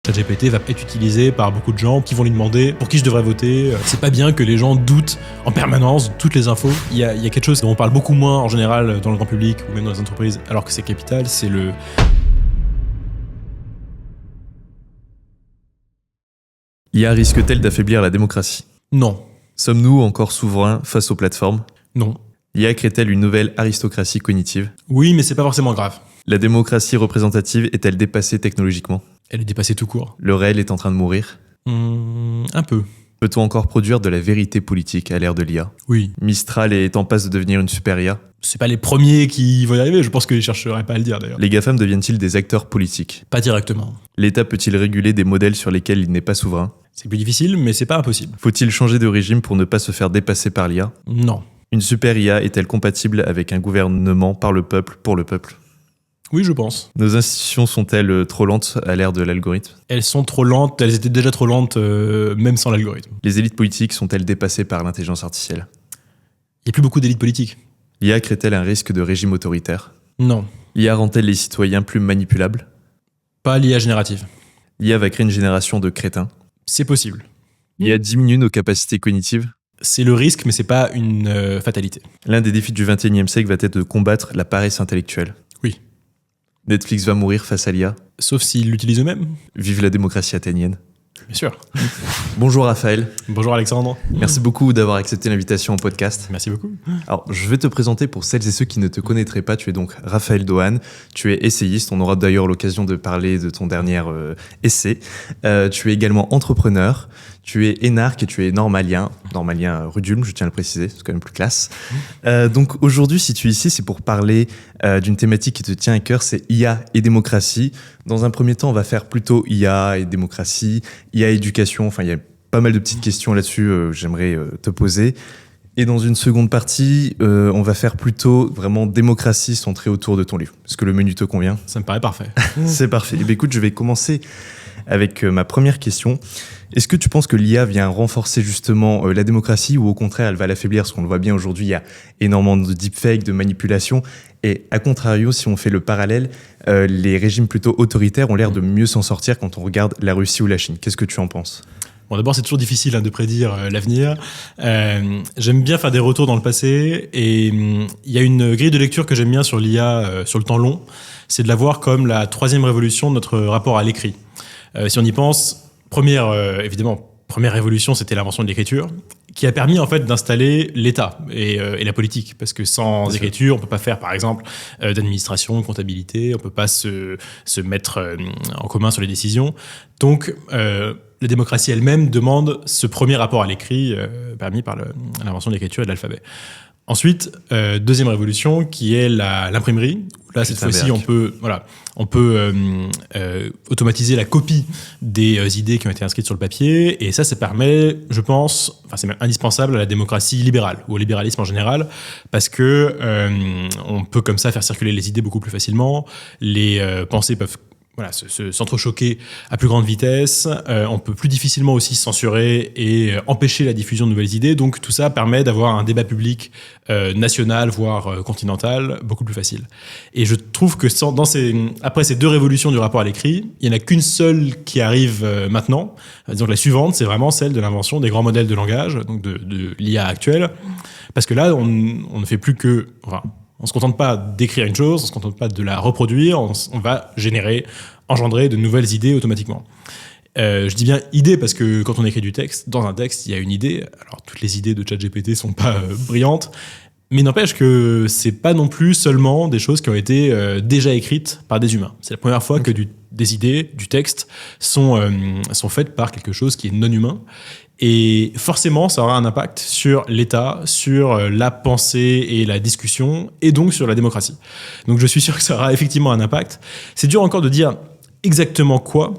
ChatGPT va être utilisé par beaucoup de gens qui vont lui demander pour qui je devrais voter. C'est pas bien que les gens doutent en permanence de toutes les infos. Il y a quelque chose dont on parle beaucoup moins en général dans le grand public ou même dans les entreprises, alors que c'est capital, c'est le... l'IA risque-t-elle d'affaiblir la démocratie ? Non. Sommes-nous encore souverains face aux plateformes ? Non. L'IA crée-t-elle une nouvelle aristocratie cognitive ? Oui, mais c'est pas forcément grave. La démocratie représentative est-elle dépassée technologiquement ? Elle est dépassée tout court. Le réel est en train de mourir ? Un peu. Peut-on encore produire de la vérité politique à l'ère de l'IA ? Oui. Mistral est en passe de devenir une super IA ? C'est pas les premiers qui vont y arriver, je pense qu'ils chercheraient pas à le dire d'ailleurs. Les GAFAM deviennent-ils des acteurs politiques ? Pas directement. L'État peut-il réguler des modèles sur lesquels il n'est pas souverain ? C'est plus difficile, mais c'est pas impossible. Faut-il changer de régime pour ne pas se faire dépasser par l'IA ? Non. Une super IA est-elle compatible avec un gouvernement par le peuple, pour le peuple ? Oui, je pense. Nos institutions sont-elles trop lentes à l'ère de l'algorithme ? Elles sont trop lentes, elles étaient déjà trop lentes même sans l'algorithme. Les élites politiques sont-elles dépassées par l'intelligence artificielle ? Il n'y a plus beaucoup d'élites politiques. L'IA crée-t-elle un risque de régime autoritaire ? Non. L'IA rend-elle les citoyens plus manipulables ? Pas l'IA générative. L'IA va créer une génération de crétins ? C'est possible. L'IA diminue nos capacités cognitives ? C'est le risque, mais c'est pas une fatalité. L'un des défis du XXIe siècle va être de combattre la paresse intellectuelle. Oui. Netflix va mourir face à l'IA ? Sauf s'ils l'utilisent eux-mêmes. Vive la démocratie athénienne. Bien sûr. Bonjour Raphaël. Bonjour Alexandre. Merci beaucoup d'avoir accepté l'invitation au podcast. Merci beaucoup. Alors, je vais te présenter pour celles et ceux qui ne te connaîtraient pas. Tu es donc Raphaël Dohan. Tu es essayiste. On aura d'ailleurs l'occasion de parler de ton dernier essai. Tu es également entrepreneur. Tu es énarque et tu es normalien rue d'Ulm, je tiens à le préciser, c'est quand même plus classe. Donc aujourd'hui, si tu es ici, c'est pour parler d'une thématique qui te tient à cœur, c'est IA et démocratie. Dans un premier temps, on va faire plutôt IA et démocratie, IA et éducation, enfin il y a pas mal de petites questions là-dessus que j'aimerais te poser. Et dans une seconde partie, on va faire plutôt vraiment démocratie centrée autour de ton livre. Est-ce que le menu te convient ? Ça me paraît parfait. C'est parfait. Eh bien, écoute, je vais commencer avec ma première question. Est-ce que tu penses que l'IA vient renforcer justement la démocratie ou au contraire elle va l'affaiblir ? Parce qu'on le voit bien aujourd'hui, il y a énormément de deepfakes, de manipulations. Et à contrario, si on fait le parallèle, les régimes plutôt autoritaires ont l'air de mieux s'en sortir quand on regarde la Russie ou la Chine. Qu'est-ce que tu en penses ? Bon, d'abord, c'est toujours difficile de prédire l'avenir. J'aime bien faire des retours dans le passé et il y a une grille de lecture que j'aime bien sur l'IA sur le temps long. C'est de la voir comme la troisième révolution de notre rapport à l'écrit. Si on y pense, première révolution, c'était l'invention de l'écriture, qui a permis en fait d'installer l'État et la politique, parce que sans écriture, on peut pas faire par exemple d'administration, de comptabilité, on peut pas se mettre en commun sur les décisions. Donc la démocratie elle-même demande ce premier rapport à l'écrit permis par l'invention de l'écriture et de l'alphabet. Ensuite, deuxième révolution qui est l'imprimerie. Là, cette fois-ci, on peut automatiser la copie des idées qui ont été inscrites sur le papier. Et ça permet, je pense, c'est même indispensable à la démocratie libérale ou au libéralisme en général, parce que on peut comme ça faire circuler les idées beaucoup plus facilement. Les pensées peuvent s'entrechoquer à plus grande vitesse. On peut plus difficilement aussi censurer et empêcher la diffusion de nouvelles idées. Donc tout ça permet d'avoir un débat public national, voire continental, beaucoup plus facile. Et je trouve que après ces deux révolutions du rapport à l'écrit, il n'y en a qu'une seule qui arrive maintenant. Donc la suivante, c'est vraiment celle de l'invention des grands modèles de langage, donc de l'IA actuelle. Parce que là, on ne fait plus que... on ne se contente pas d'écrire une chose, on ne se contente pas de la reproduire, on va engendrer de nouvelles idées automatiquement. Je dis bien idée parce que quand on écrit du texte, dans un texte, il y a une idée. Alors, toutes les idées de ChatGPT ne sont pas brillantes, mais n'empêche que ce n'est pas non plus seulement des choses qui ont été déjà écrites par des humains. C'est la première fois que des idées, du texte, sont faites par quelque chose qui est non humain. Et forcément, ça aura un impact sur l'État, sur la pensée et la discussion, et donc sur la démocratie. Donc je suis sûr que ça aura effectivement un impact. C'est dur encore de dire exactement quoi.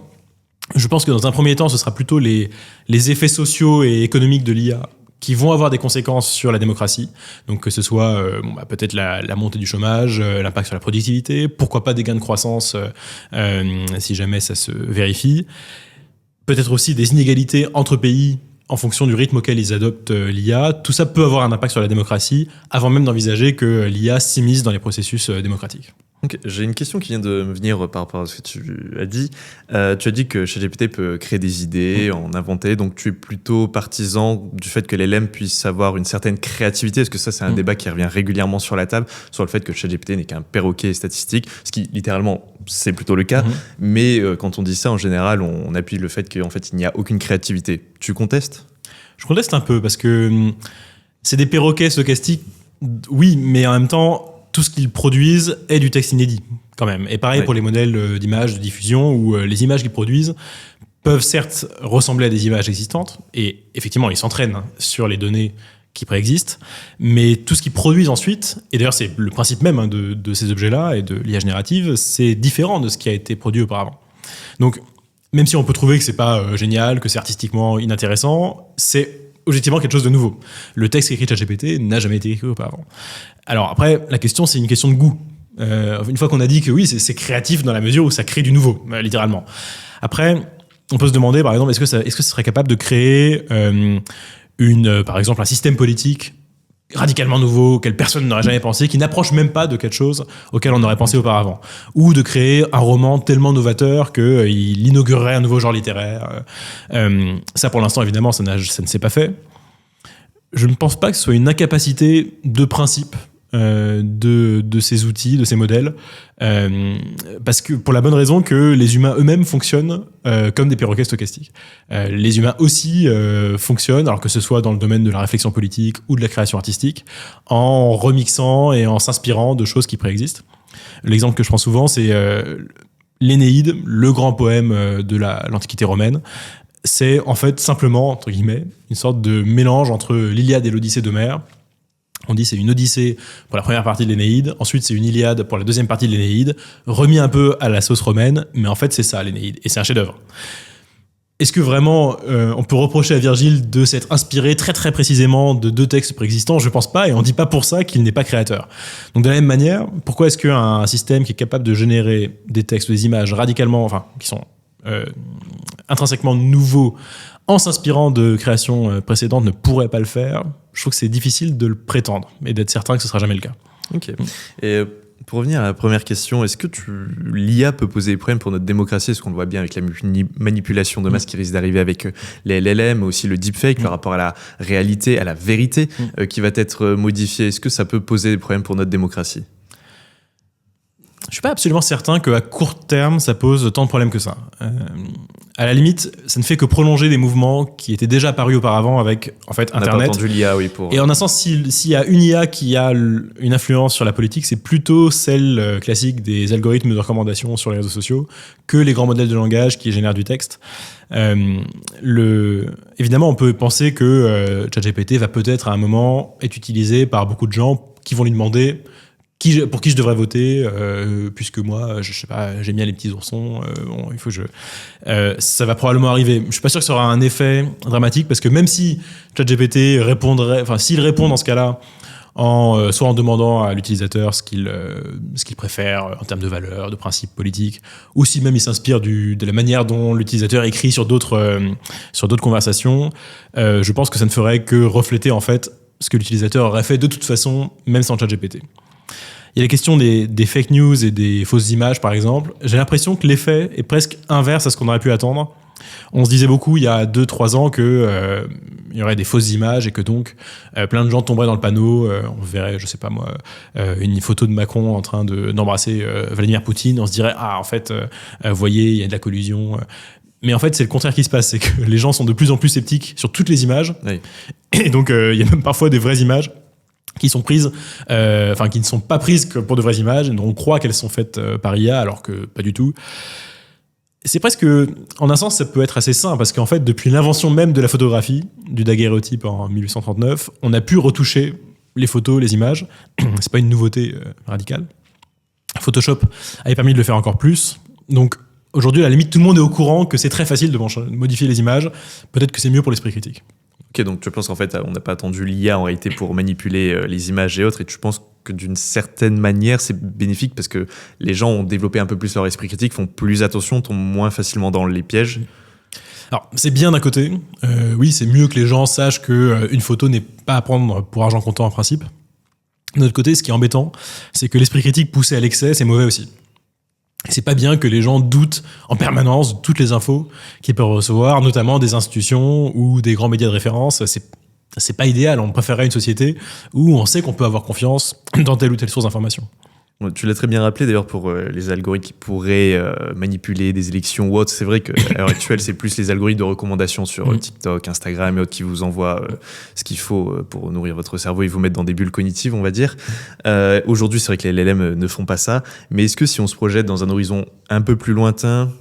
Je pense que dans un premier temps, ce sera plutôt les effets sociaux et économiques de l'IA qui vont avoir des conséquences sur la démocratie. Donc que ce soit peut-être la montée du chômage, l'impact sur la productivité, pourquoi pas des gains de croissance si jamais ça se vérifie. Peut-être aussi des inégalités entre pays en fonction du rythme auquel ils adoptent l'IA. Tout ça peut avoir un impact sur la démocratie avant même d'envisager que l'IA s'immisce dans les processus démocratiques. Ok, j'ai une question qui vient de me venir par rapport à ce que tu as dit. Tu as dit que ChatGPT peut créer des idées, en inventer, donc tu es plutôt partisan du fait que l'LM puisse avoir une certaine créativité. Est-ce que ça, c'est un débat qui revient régulièrement sur la table, sur le fait que ChatGPT n'est qu'un perroquet statistique, ce qui, littéralement, c'est plutôt le cas. Mais quand on dit ça, en général, on appuie le fait qu'en fait, il n'y a aucune créativité. Tu contestes ? Je conteste un peu, parce que c'est des perroquets stochastiques, oui, mais en même temps, tout ce qu'ils produisent est du texte inédit, quand même. Et pareil pour les modèles d'images, de diffusion, où les images qu'ils produisent peuvent certes ressembler à des images existantes, et effectivement, ils s'entraînent sur les données qui préexistent, mais tout ce qu'ils produisent ensuite, et d'ailleurs c'est le principe même de ces objets-là et de l'IA générative, c'est différent de ce qui a été produit auparavant. Donc, même si on peut trouver que c'est pas génial, que c'est artistiquement inintéressant, c'est objectivement quelque chose de nouveau. Le texte qu'écrit ChatGPT n'a jamais été écrit auparavant. Alors après, la question, c'est une question de goût. Une fois qu'on a dit que oui, c'est créatif dans la mesure où ça crée du nouveau, littéralement. Après, on peut se demander, par exemple, est-ce que ça serait capable de créer par exemple, un système politique radicalement nouveau, auquel personne n'aurait jamais pensé, qui n'approche même pas de quelque chose auquel on aurait pensé auparavant. Ou de créer un roman tellement novateur qu'il inaugurerait un nouveau genre littéraire. Ça, pour l'instant, évidemment, ça ne s'est pas fait. Je ne pense pas que ce soit une incapacité de principe de ces outils, de ces modèles, parce que pour la bonne raison que les humains eux-mêmes fonctionnent comme des perroquets stochastiques. Les humains aussi fonctionnent, alors que ce soit dans le domaine de la réflexion politique ou de la création artistique, en remixant et en s'inspirant de choses qui préexistent. L'exemple que je prends souvent, c'est l'Énéide, le grand poème de l'Antiquité romaine. C'est en fait simplement, entre guillemets, une sorte de mélange entre l'Iliade et l'Odyssée d'Homère. On dit c'est une Odyssée pour la première partie de l'Énéide, ensuite c'est une Iliade pour la deuxième partie de l'Énéide, remis un peu à la sauce romaine, mais en fait c'est ça l'Énéide, et c'est un chef-d'œuvre. Est-ce que vraiment on peut reprocher à Virgile de s'être inspiré très très précisément de deux textes préexistants ? Je pense pas, et on dit pas pour ça qu'il n'est pas créateur. Donc de la même manière, pourquoi est-ce qu'un système qui est capable de générer des textes ou des images radicalement, enfin qui sont intrinsèquement nouveaux, en s'inspirant de créations précédentes, ne pourrait pas le faire ? Je trouve que c'est difficile de le prétendre et d'être certain que ce sera jamais le cas. Ok. Et pour revenir à la première question, est-ce que l'IA peut poser des problèmes pour notre démocratie ? Est-ce qu'on le voit bien avec la manipulation de masse qui risque d'arriver avec les LLM, mais aussi le deepfake, le rapport à la réalité, à la vérité qui va être modifié ? Est-ce que ça peut poser des problèmes pour notre démocratie ? Je suis pas absolument certain qu'à court terme, ça pose tant de problèmes que ça. À la limite, ça ne fait que prolonger des mouvements qui étaient déjà apparus auparavant avec en fait Internet. On n'a pas entendu l'IA, oui. Et en un sens, s'il y a une IA qui a une influence sur la politique, c'est plutôt celle classique des algorithmes de recommandation sur les réseaux sociaux que les grands modèles de langage qui génèrent du texte. Évidemment, on peut penser que ChatGPT va peut-être à un moment être utilisé par beaucoup de gens qui vont lui demander pour qui je devrais voter, puisque moi, je sais pas, j'aime bien les petits oursons. Bon, il faut que ça va probablement arriver. Je suis pas sûr que ça aura un effet dramatique, parce que même si ChatGPT répondrait, enfin, s'il répond dans ce cas-là, soit en demandant à l'utilisateur ce qu'il préfère en termes de valeurs, de principes politiques, ou si même il s'inspire de la manière dont l'utilisateur écrit sur d'autres conversations, je pense que ça ne ferait que refléter en fait ce que l'utilisateur aurait fait de toute façon, même sans ChatGPT. Il y a la question des fake news et des fausses images, par exemple. J'ai l'impression que l'effet est presque inverse à ce qu'on aurait pu attendre. On se disait beaucoup, il y a 2-3 ans, qu'il y aurait des fausses images et que donc plein de gens tomberaient dans le panneau. On verrait, je sais pas moi, une photo de Macron en train d'embrasser Vladimir Poutine. On se dirait, en fait, voyez, il y a de la collusion. Mais en fait, c'est le contraire qui se passe. C'est que les gens sont de plus en plus sceptiques sur toutes les images. Oui. Et donc, il y a même parfois des vraies images qui sont prises, qui ne sont pas prises que pour de vraies images, dont on croit qu'elles sont faites par IA, alors que pas du tout. C'est presque, en un sens, ça peut être assez sain, parce qu'en fait, depuis l'invention même de la photographie, du daguerréotype en 1839, on a pu retoucher les photos, les images. C'est pas une nouveauté radicale. Photoshop avait permis de le faire encore plus. Donc, aujourd'hui, à la limite, tout le monde est au courant que c'est très facile de modifier les images. Peut-être que c'est mieux pour l'esprit critique. Ok, donc tu penses qu'en fait, on n'a pas attendu l'IA en réalité pour manipuler les images et autres, et tu penses que d'une certaine manière, c'est bénéfique parce que les gens ont développé un peu plus leur esprit critique, font plus attention, tombent moins facilement dans les pièges. Alors, c'est bien d'un côté. Oui, c'est mieux que les gens sachent qu'une photo n'est pas à prendre pour argent comptant en principe. De notre côté, ce qui est embêtant, c'est que l'esprit critique poussé à l'excès, c'est mauvais aussi. Et c'est pas bien que les gens doutent en permanence de toutes les infos qu'ils peuvent recevoir, notamment des institutions ou des grands médias de référence. C'est pas idéal. On préférerait une société où on sait qu'on peut avoir confiance dans telle ou telle source d'information. Tu l'as très bien rappelé d'ailleurs pour les algorithmes qui pourraient manipuler des élections ou autres. C'est vrai qu'à l'heure actuelle, c'est plus les algorithmes de recommandation sur TikTok, Instagram et autres qui vous envoient ce qu'il faut pour nourrir votre cerveau et vous mettre dans des bulles cognitives, on va dire. Aujourd'hui, c'est vrai que les LLM ne font pas ça. Mais est-ce que si on se projette dans un horizon un peu plus lointain,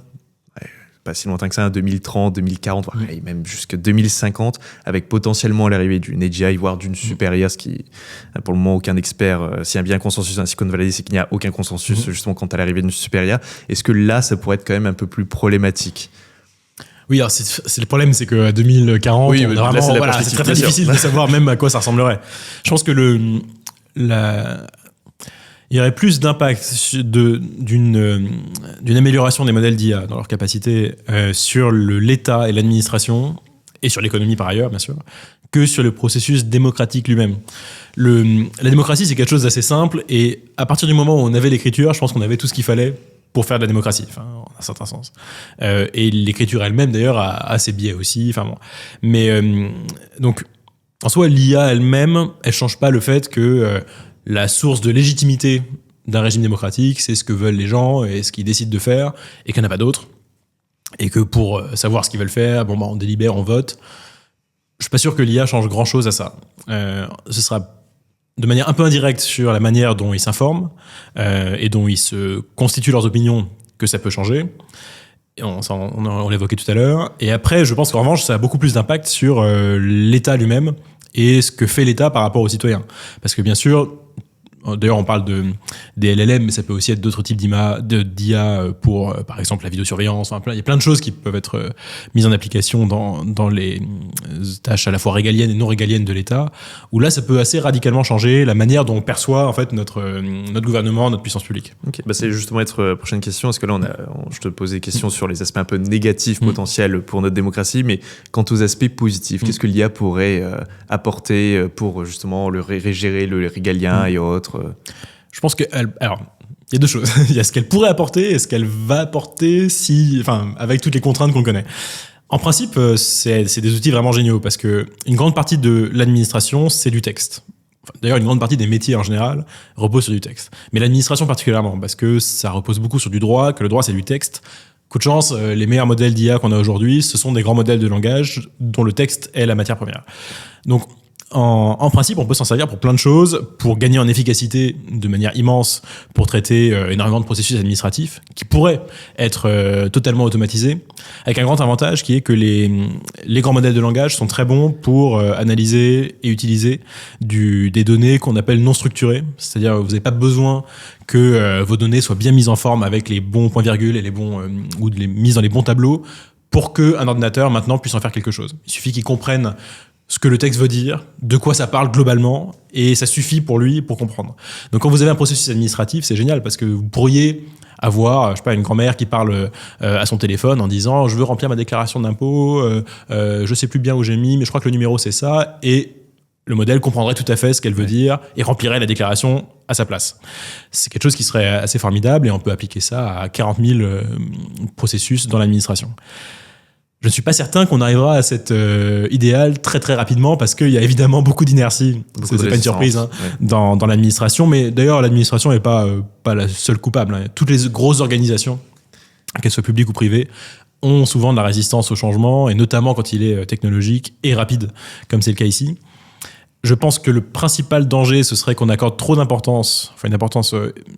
pas si lointain que ça, 2030, 2040, et même jusqu'à 2050, avec potentiellement l'arrivée d'une AGI, voire d'une super IA, ce qui, pour le moment, aucun expert, s'il y a bien un consensus dans Silicon Valley, c'est qu'il n'y a aucun consensus justement quant à l'arrivée d'une super IA. Est-ce que là, ça pourrait être quand même un peu plus problématique? Oui, alors c'est le problème, c'est qu'à 2040, oui, on a vraiment, c'est très difficile de savoir même à quoi ça ressemblerait. Je pense que il y aurait plus d'impact d'une amélioration des modèles d'IA dans leur capacité sur l'État et l'administration, et sur l'économie par ailleurs, bien sûr, que sur le processus démocratique lui-même. La démocratie, c'est quelque chose d'assez simple, et à partir du moment où on avait l'écriture, je pense qu'on avait tout ce qu'il fallait pour faire de la démocratie, enfin, en un certain sens. Et l'écriture elle-même, d'ailleurs, a ses biais aussi. Enfin bon. Mais donc, en soi, l'IA elle-même, elle change pas le fait que la source de légitimité d'un régime démocratique, c'est ce que veulent les gens et ce qu'ils décident de faire, et qu'il n'y en a pas d'autre. Et que pour savoir ce qu'ils veulent faire, on délibère, on vote. Je suis pas sûr que l'IA change grand-chose à ça. Ce sera de manière un peu indirecte sur la manière dont ils s'informent et dont ils se constituent leurs opinions que ça peut changer. Et on l'évoquait tout à l'heure. Et après, je pense qu'en revanche, ça a beaucoup plus d'impact sur l'État lui-même et ce que fait l'État par rapport aux citoyens. Parce que bien sûr, d'ailleurs on parle des LLM, mais ça peut aussi être d'autres types d'IA pour, par exemple, la vidéosurveillance. Il y a plein de choses qui peuvent être mises en application dans les tâches à la fois régaliennes et non régaliennes de l'État, où là ça peut assez radicalement changer la manière dont on perçoit en fait notre gouvernement, notre puissance publique. Ok, c'est justement la prochaine question. Parce que là, je te posais des questions sur les aspects un peu négatifs potentiels pour notre démocratie, mais quant aux aspects positifs, qu'est-ce que l'IA pourrait apporter pour justement gérer le régalien et autres? Je pense que, alors, il y a deux choses. Il y a ce qu'elle pourrait apporter et ce qu'elle va apporter avec toutes les contraintes qu'on connaît. En principe, c'est des outils vraiment géniaux parce que une grande partie de l'administration, c'est du texte. D'ailleurs, une grande partie des métiers en général repose sur du texte. Mais l'administration particulièrement, parce que ça repose beaucoup sur du droit, que le droit c'est du texte. Coup de chance, les meilleurs modèles d'IA qu'on a aujourd'hui, ce sont des grands modèles de langage dont le texte est la matière première. Donc, en principe, on peut s'en servir pour plein de choses, pour gagner en efficacité de manière immense, pour traiter énormément de processus administratifs qui pourraient être totalement automatisés, avec un grand avantage qui est que les grands modèles de langage sont très bons pour analyser et utiliser des données qu'on appelle non structurées, c'est-à-dire que vous n'avez pas besoin que vos données soient bien mises en forme avec les bons points-virgules et les bons ou mises dans les bons tableaux pour qu'un ordinateur maintenant puisse en faire quelque chose. Il suffit qu'il comprenne ce que le texte veut dire, de quoi ça parle globalement, et ça suffit pour lui pour comprendre. Donc quand vous avez un processus administratif, c'est génial parce que vous pourriez avoir, une grand-mère qui parle à son téléphone en disant « je veux remplir ma déclaration d'impôt, je sais plus bien où j'ai mis, mais je crois que le numéro c'est ça », et le modèle comprendrait tout à fait ce qu'elle veut dire et remplirait la déclaration à sa place. C'est quelque chose qui serait assez formidable et on peut appliquer ça à 40 000 processus dans l'administration. Je ne suis pas certain qu'on arrivera à cet idéal très très rapidement parce qu'il y a évidemment beaucoup d'inertie. C'est pas une surprise dans l'administration, mais d'ailleurs l'administration n'est pas la seule coupable. Toutes les grosses organisations, qu'elles soient publiques ou privées, ont souvent de la résistance au changement et notamment quand il est technologique et rapide, comme c'est le cas ici. Je pense que le principal danger, ce serait qu'on accorde trop d'importance, une importance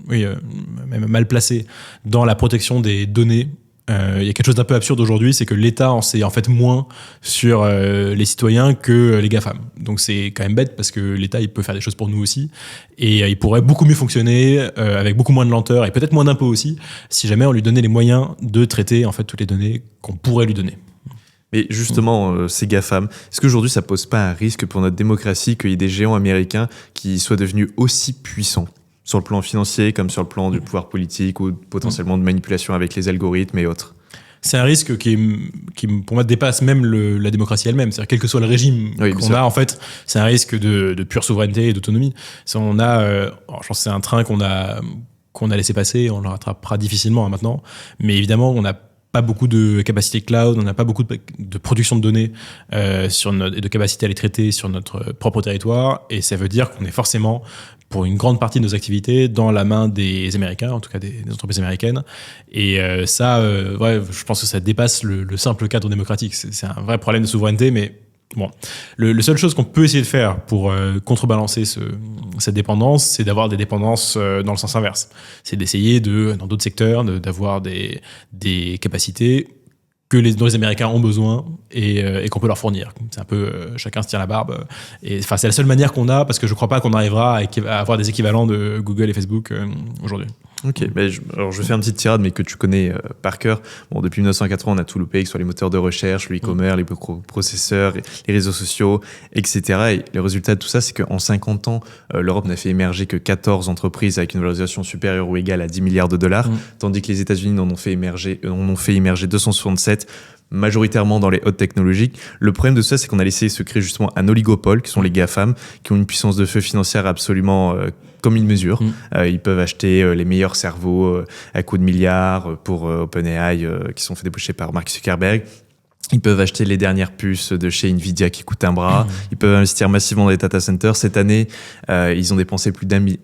même mal placée, dans la protection des données. Il y a quelque chose d'un peu absurde aujourd'hui, c'est que l'État en sait en fait moins sur les citoyens que les GAFAM. Donc c'est quand même bête parce que l'État il peut faire des choses pour nous aussi et il pourrait beaucoup mieux fonctionner avec beaucoup moins de lenteur et peut-être moins d'impôts aussi si jamais on lui donnait les moyens de traiter en fait toutes les données qu'on pourrait lui donner. Mais justement, ces GAFAM, est-ce qu'aujourd'hui ça pose pas un risque pour notre démocratie qu'il y ait des géants américains qui soient devenus aussi puissants sur le plan financier comme sur le plan du pouvoir politique ou potentiellement de manipulation avec les algorithmes et autres? c'est un risque qui pour moi dépasse même la démocratie elle-même. C'est-à-dire quel que soit le régime qu'on a, en fait, c'est un risque de pure souveraineté et d'autonomie. Je pense que c'est un train qu'on a laissé passer, on le rattrapera difficilement maintenant. Mais évidemment, on n'a pas beaucoup de capacité cloud, on n'a pas beaucoup de production de données et de capacité à les traiter sur notre propre territoire. Et ça veut dire qu'on est forcément, pour une grande partie de nos activités, dans la main des Américains, en tout cas des entreprises américaines. Et je pense que ça dépasse le simple cadre démocratique. C'est un vrai problème de souveraineté, mais bon. Le seule chose qu'on peut essayer de faire pour contrebalancer cette dépendance, c'est d'avoir des dépendances dans le sens inverse. C'est d'essayer dans d'autres secteurs, d'avoir des capacités dont les Américains ont besoin et qu'on peut leur fournir. C'est un peu chacun se tient la barbe. Et enfin, c'est la seule manière qu'on a, parce que je crois pas qu'on arrivera à avoir des équivalents de Google et Facebook aujourd'hui. Ok, alors je fais un petit tirade, mais que tu connais par cœur. Bon, depuis 1980, on a tout loupé, que ce soit les moteurs de recherche, le e-commerce, les processeurs, les réseaux sociaux, etc. Et le résultat de tout ça, c'est qu'en 50 ans, l'Europe n'a fait émerger que 14 entreprises avec une valorisation supérieure ou égale à 10 milliards de dollars, tandis que les États-Unis en ont fait émerger 267, majoritairement dans les hautes technologies. Le problème de ça, c'est qu'on a laissé se créer justement un oligopole, qui sont les GAFAM, qui ont une puissance de feu financière absolument comme une mesure. Ils peuvent acheter les meilleurs cerveaux à coups de milliards pour OpenAI, qui sont fait débaucher par Mark Zuckerberg. Ils peuvent acheter les dernières puces de chez Nvidia qui coûtent un bras. Ils peuvent investir massivement dans les data centers. Cette année, ils ont dépensé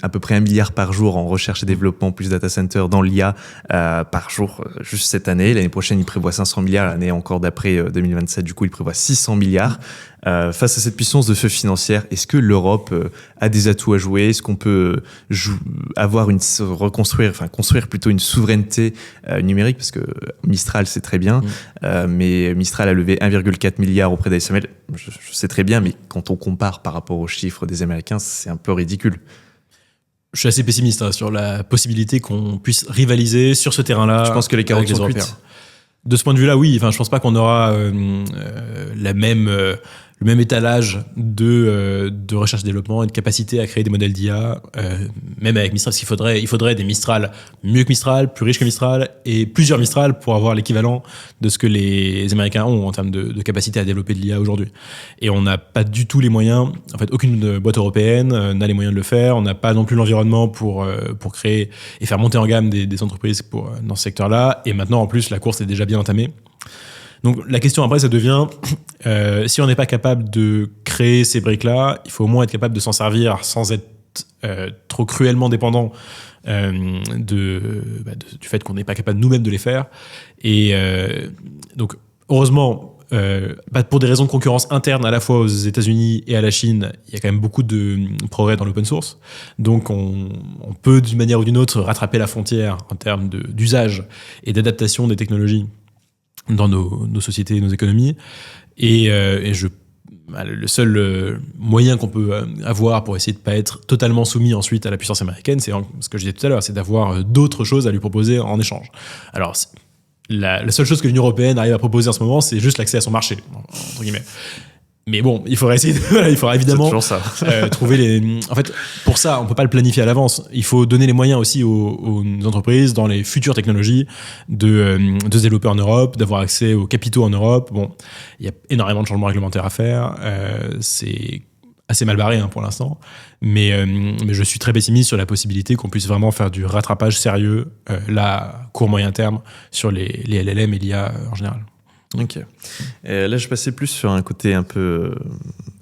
à peu près 1 milliard par jour en recherche et développement, plus data centers dans l'IA par jour, juste cette année. L'année prochaine, ils prévoient 500 milliards. L'année encore d'après 2027, du coup, ils prévoient 600 milliards. Face à cette puissance de feu financière, est-ce que l'Europe a des atouts à jouer? Est-ce qu'on peut construire plutôt une souveraineté numérique? Parce que Mistral, c'est très bien, mais Mistral a levé 1,4 milliard auprès d'ASML. Je sais très bien, mais quand on compare par rapport aux chiffres des Américains, c'est un peu ridicule. Je suis assez pessimiste sur la possibilité qu'on puisse rivaliser sur ce terrain-là. Je pense que les 40 sont cuites. De ce point de vue-là, oui. Enfin, je pense pas qu'on aura le même étalage de recherche et développement et de capacité à créer des modèles d'IA, même avec Mistral, parce qu'il faudrait des Mistral mieux que Mistral, plus riches que Mistral, et plusieurs Mistral pour avoir l'équivalent de ce que les Américains ont en termes de capacité à développer de l'IA aujourd'hui. Et on n'a pas du tout les moyens, en fait, aucune boîte européenne n'a les moyens de le faire, on n'a pas non plus l'environnement pour créer et faire monter en gamme des entreprises dans ce secteur-là, et maintenant, en plus, la course est déjà bien entamée. Donc la question après, ça devient, si on n'est pas capable de créer ces briques-là, il faut au moins être capable de s'en servir sans être trop cruellement dépendant du fait qu'on n'est pas capable nous-mêmes de les faire. Et donc heureusement, pour des raisons de concurrence interne à la fois aux États-Unis et à la Chine, il y a quand même beaucoup de progrès dans l'open source. Donc on peut d'une manière ou d'une autre rattraper la frontière en termes d'usage et d'adaptation des technologies dans nos sociétés et nos économies. Et le seul moyen qu'on peut avoir pour essayer de ne pas être totalement soumis ensuite à la puissance américaine, c'est ce que je disais tout à l'heure, c'est d'avoir d'autres choses à lui proposer en échange. Alors, la seule chose que l'Union européenne arrive à proposer en ce moment, c'est juste l'accès à son marché, entre guillemets. Mais bon, il faudra évidemment trouver En fait, pour ça, on peut pas le planifier à l'avance. Il faut donner les moyens aussi aux entreprises dans les futures technologies de se développer en Europe, d'avoir accès aux capitaux en Europe. Bon, il y a énormément de changements réglementaires à faire. C'est assez mal barré pour l'instant. Mais je suis très pessimiste sur la possibilité qu'on puisse vraiment faire du rattrapage sérieux, court-moyen terme, sur les LLM et l'IA en général. Ok. Là, je passais plus sur un côté un peu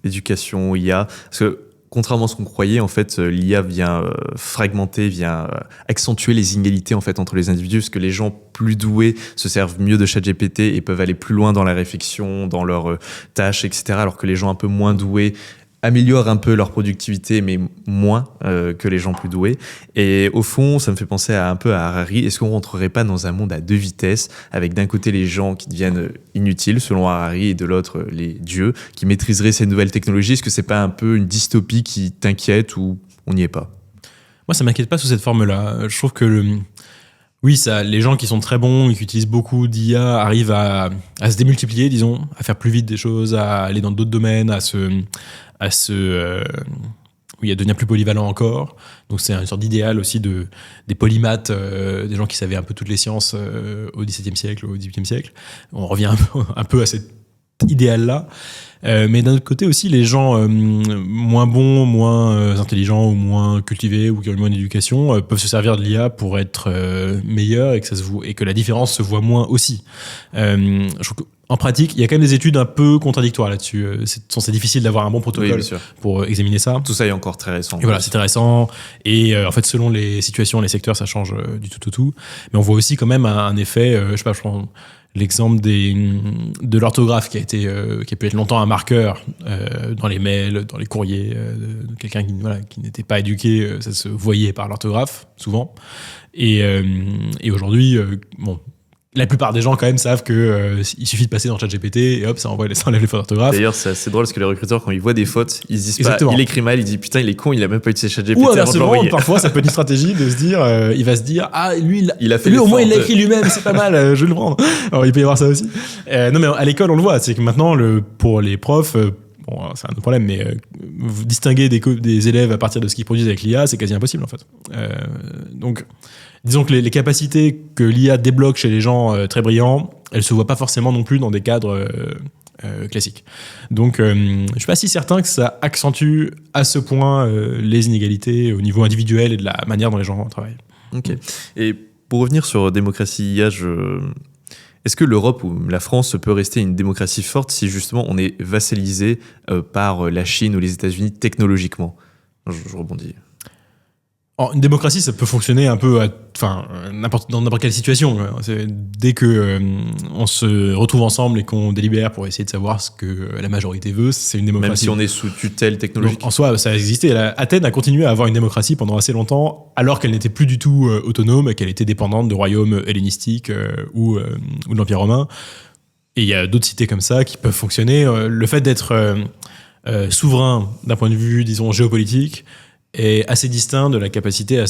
éducation, IA, parce que contrairement à ce qu'on croyait, en fait, l'IA vient fragmenter, vient accentuer les inégalités en fait entre les individus, parce que les gens plus doués se servent mieux de ChatGPT et peuvent aller plus loin dans la réflexion, dans leurs tâches, etc., alors que les gens un peu moins doués améliorent un peu leur productivité, mais moins que les gens plus doués. Et au fond, ça me fait penser un peu à Harari. Est-ce qu'on rentrerait pas dans un monde à deux vitesses, avec d'un côté les gens qui deviennent inutiles, selon Harari, et de l'autre les dieux, qui maîtriseraient ces nouvelles technologies? Est-ce que c'est pas un peu une dystopie qui t'inquiète, ou on n'y est pas? Moi, ça m'inquiète pas sous cette forme-là. Je trouve que les gens qui sont très bons et qui utilisent beaucoup d'IA arrivent à se démultiplier, disons, à faire plus vite des choses, à aller dans d'autres domaines, à se où il devient plus polyvalent encore. Donc c'est une sorte d'idéal aussi des polymathes, des gens qui savaient un peu toutes les sciences au XVIIe siècle, au XVIIIe siècle. On revient un peu à cet idéal-là. Mais d'un autre côté aussi, les gens moins bons, moins intelligents ou moins cultivés ou qui ont moins d'éducation peuvent se servir de l'IA pour être meilleurs et que la différence se voit moins aussi. Je trouve qu'en pratique, il y a quand même des études un peu contradictoires là-dessus. C'est difficile d'avoir un bon protocole pour examiner ça. Tout ça est encore très récent. Et voilà, c'est très récent. Et en fait, selon les situations, les secteurs, ça change du tout au tout. Mais on voit aussi quand même un effet, je sais pas, je prends l'exemple de l'orthographe qui a pu être longtemps un marqueur dans les mails, dans les courriers de quelqu'un qui n'était pas éduqué, ça se voyait par l'orthographe souvent. Et aujourd'hui, la plupart des gens quand même savent que il suffit de passer dans ChatGPT et hop, ça enlève les fautes d'orthographe. D'ailleurs, c'est assez drôle parce que les recruteurs, quand ils voient des fautes, ils se disent Exactement. pas, il écrit mal, ils disent putain, il est con, il a même pas utilisé ChatGPT. Ou inversement, parfois ça peut être une stratégie de se dire, il va se dire, ah lui au moins il l'a écrit lui-même, c'est pas mal, je vais le prendre. Alors il peut y avoir ça aussi. Non mais à l'école on le voit, c'est que maintenant pour les profs, c'est un autre problème, mais distinguer des élèves à partir de ce qu'ils produisent avec l'IA, c'est quasi impossible en fait. Donc disons que les capacités que l'IA débloque chez les gens très brillants, elles se voient pas forcément non plus dans des cadres classiques. Donc je suis pas si certain que ça accentue à ce point les inégalités au niveau individuel et de la manière dont les gens travaillent. Ok. Et pour revenir sur démocratie IA, est-ce que l'Europe ou la France peut rester une démocratie forte si justement on est vassalisé par la Chine ou les États-Unis technologiquement ? Je rebondis. Une démocratie, ça peut fonctionner un peu dans n'importe quelle situation. Dès que on se retrouve ensemble et qu'on délibère pour essayer de savoir ce que la majorité veut, c'est une démocratie. Même si on est sous tutelle technologique. Donc, en soi, ça a existé. Athènes a continué à avoir une démocratie pendant assez longtemps, alors qu'elle n'était plus du tout autonome, qu'elle était dépendante de royaumes hellénistiques ou de l'Empire romain. Et il y a d'autres cités comme ça qui peuvent fonctionner. Le fait d'être souverain d'un point de vue, disons, géopolitique, est assez distinct de la capacité à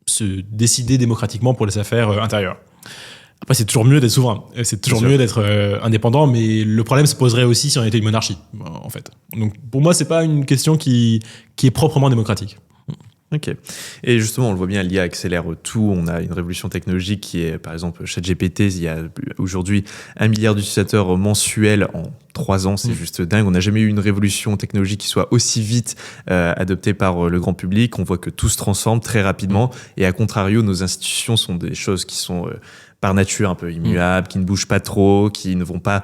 se décider démocratiquement pour les affaires intérieures. Après, c'est toujours mieux d'être souverain, c'est toujours mieux d'être indépendant, mais le problème se poserait aussi si on était une monarchie, en fait. Donc, pour moi, c'est pas une question qui est proprement démocratique. Ok. Et justement, on le voit bien, l'IA accélère tout. On a une révolution technologique qui est, par exemple, ChatGPT. Il y a aujourd'hui 1 milliard d'utilisateurs mensuels en 3 ans. C'est juste dingue. On n'a jamais eu une révolution technologique qui soit aussi vite adoptée par le grand public. On voit que tout se transforme très rapidement. Et à contrario, nos institutions sont des choses qui sont par nature un peu immuables, qui ne bougent pas trop, qui ne vont pas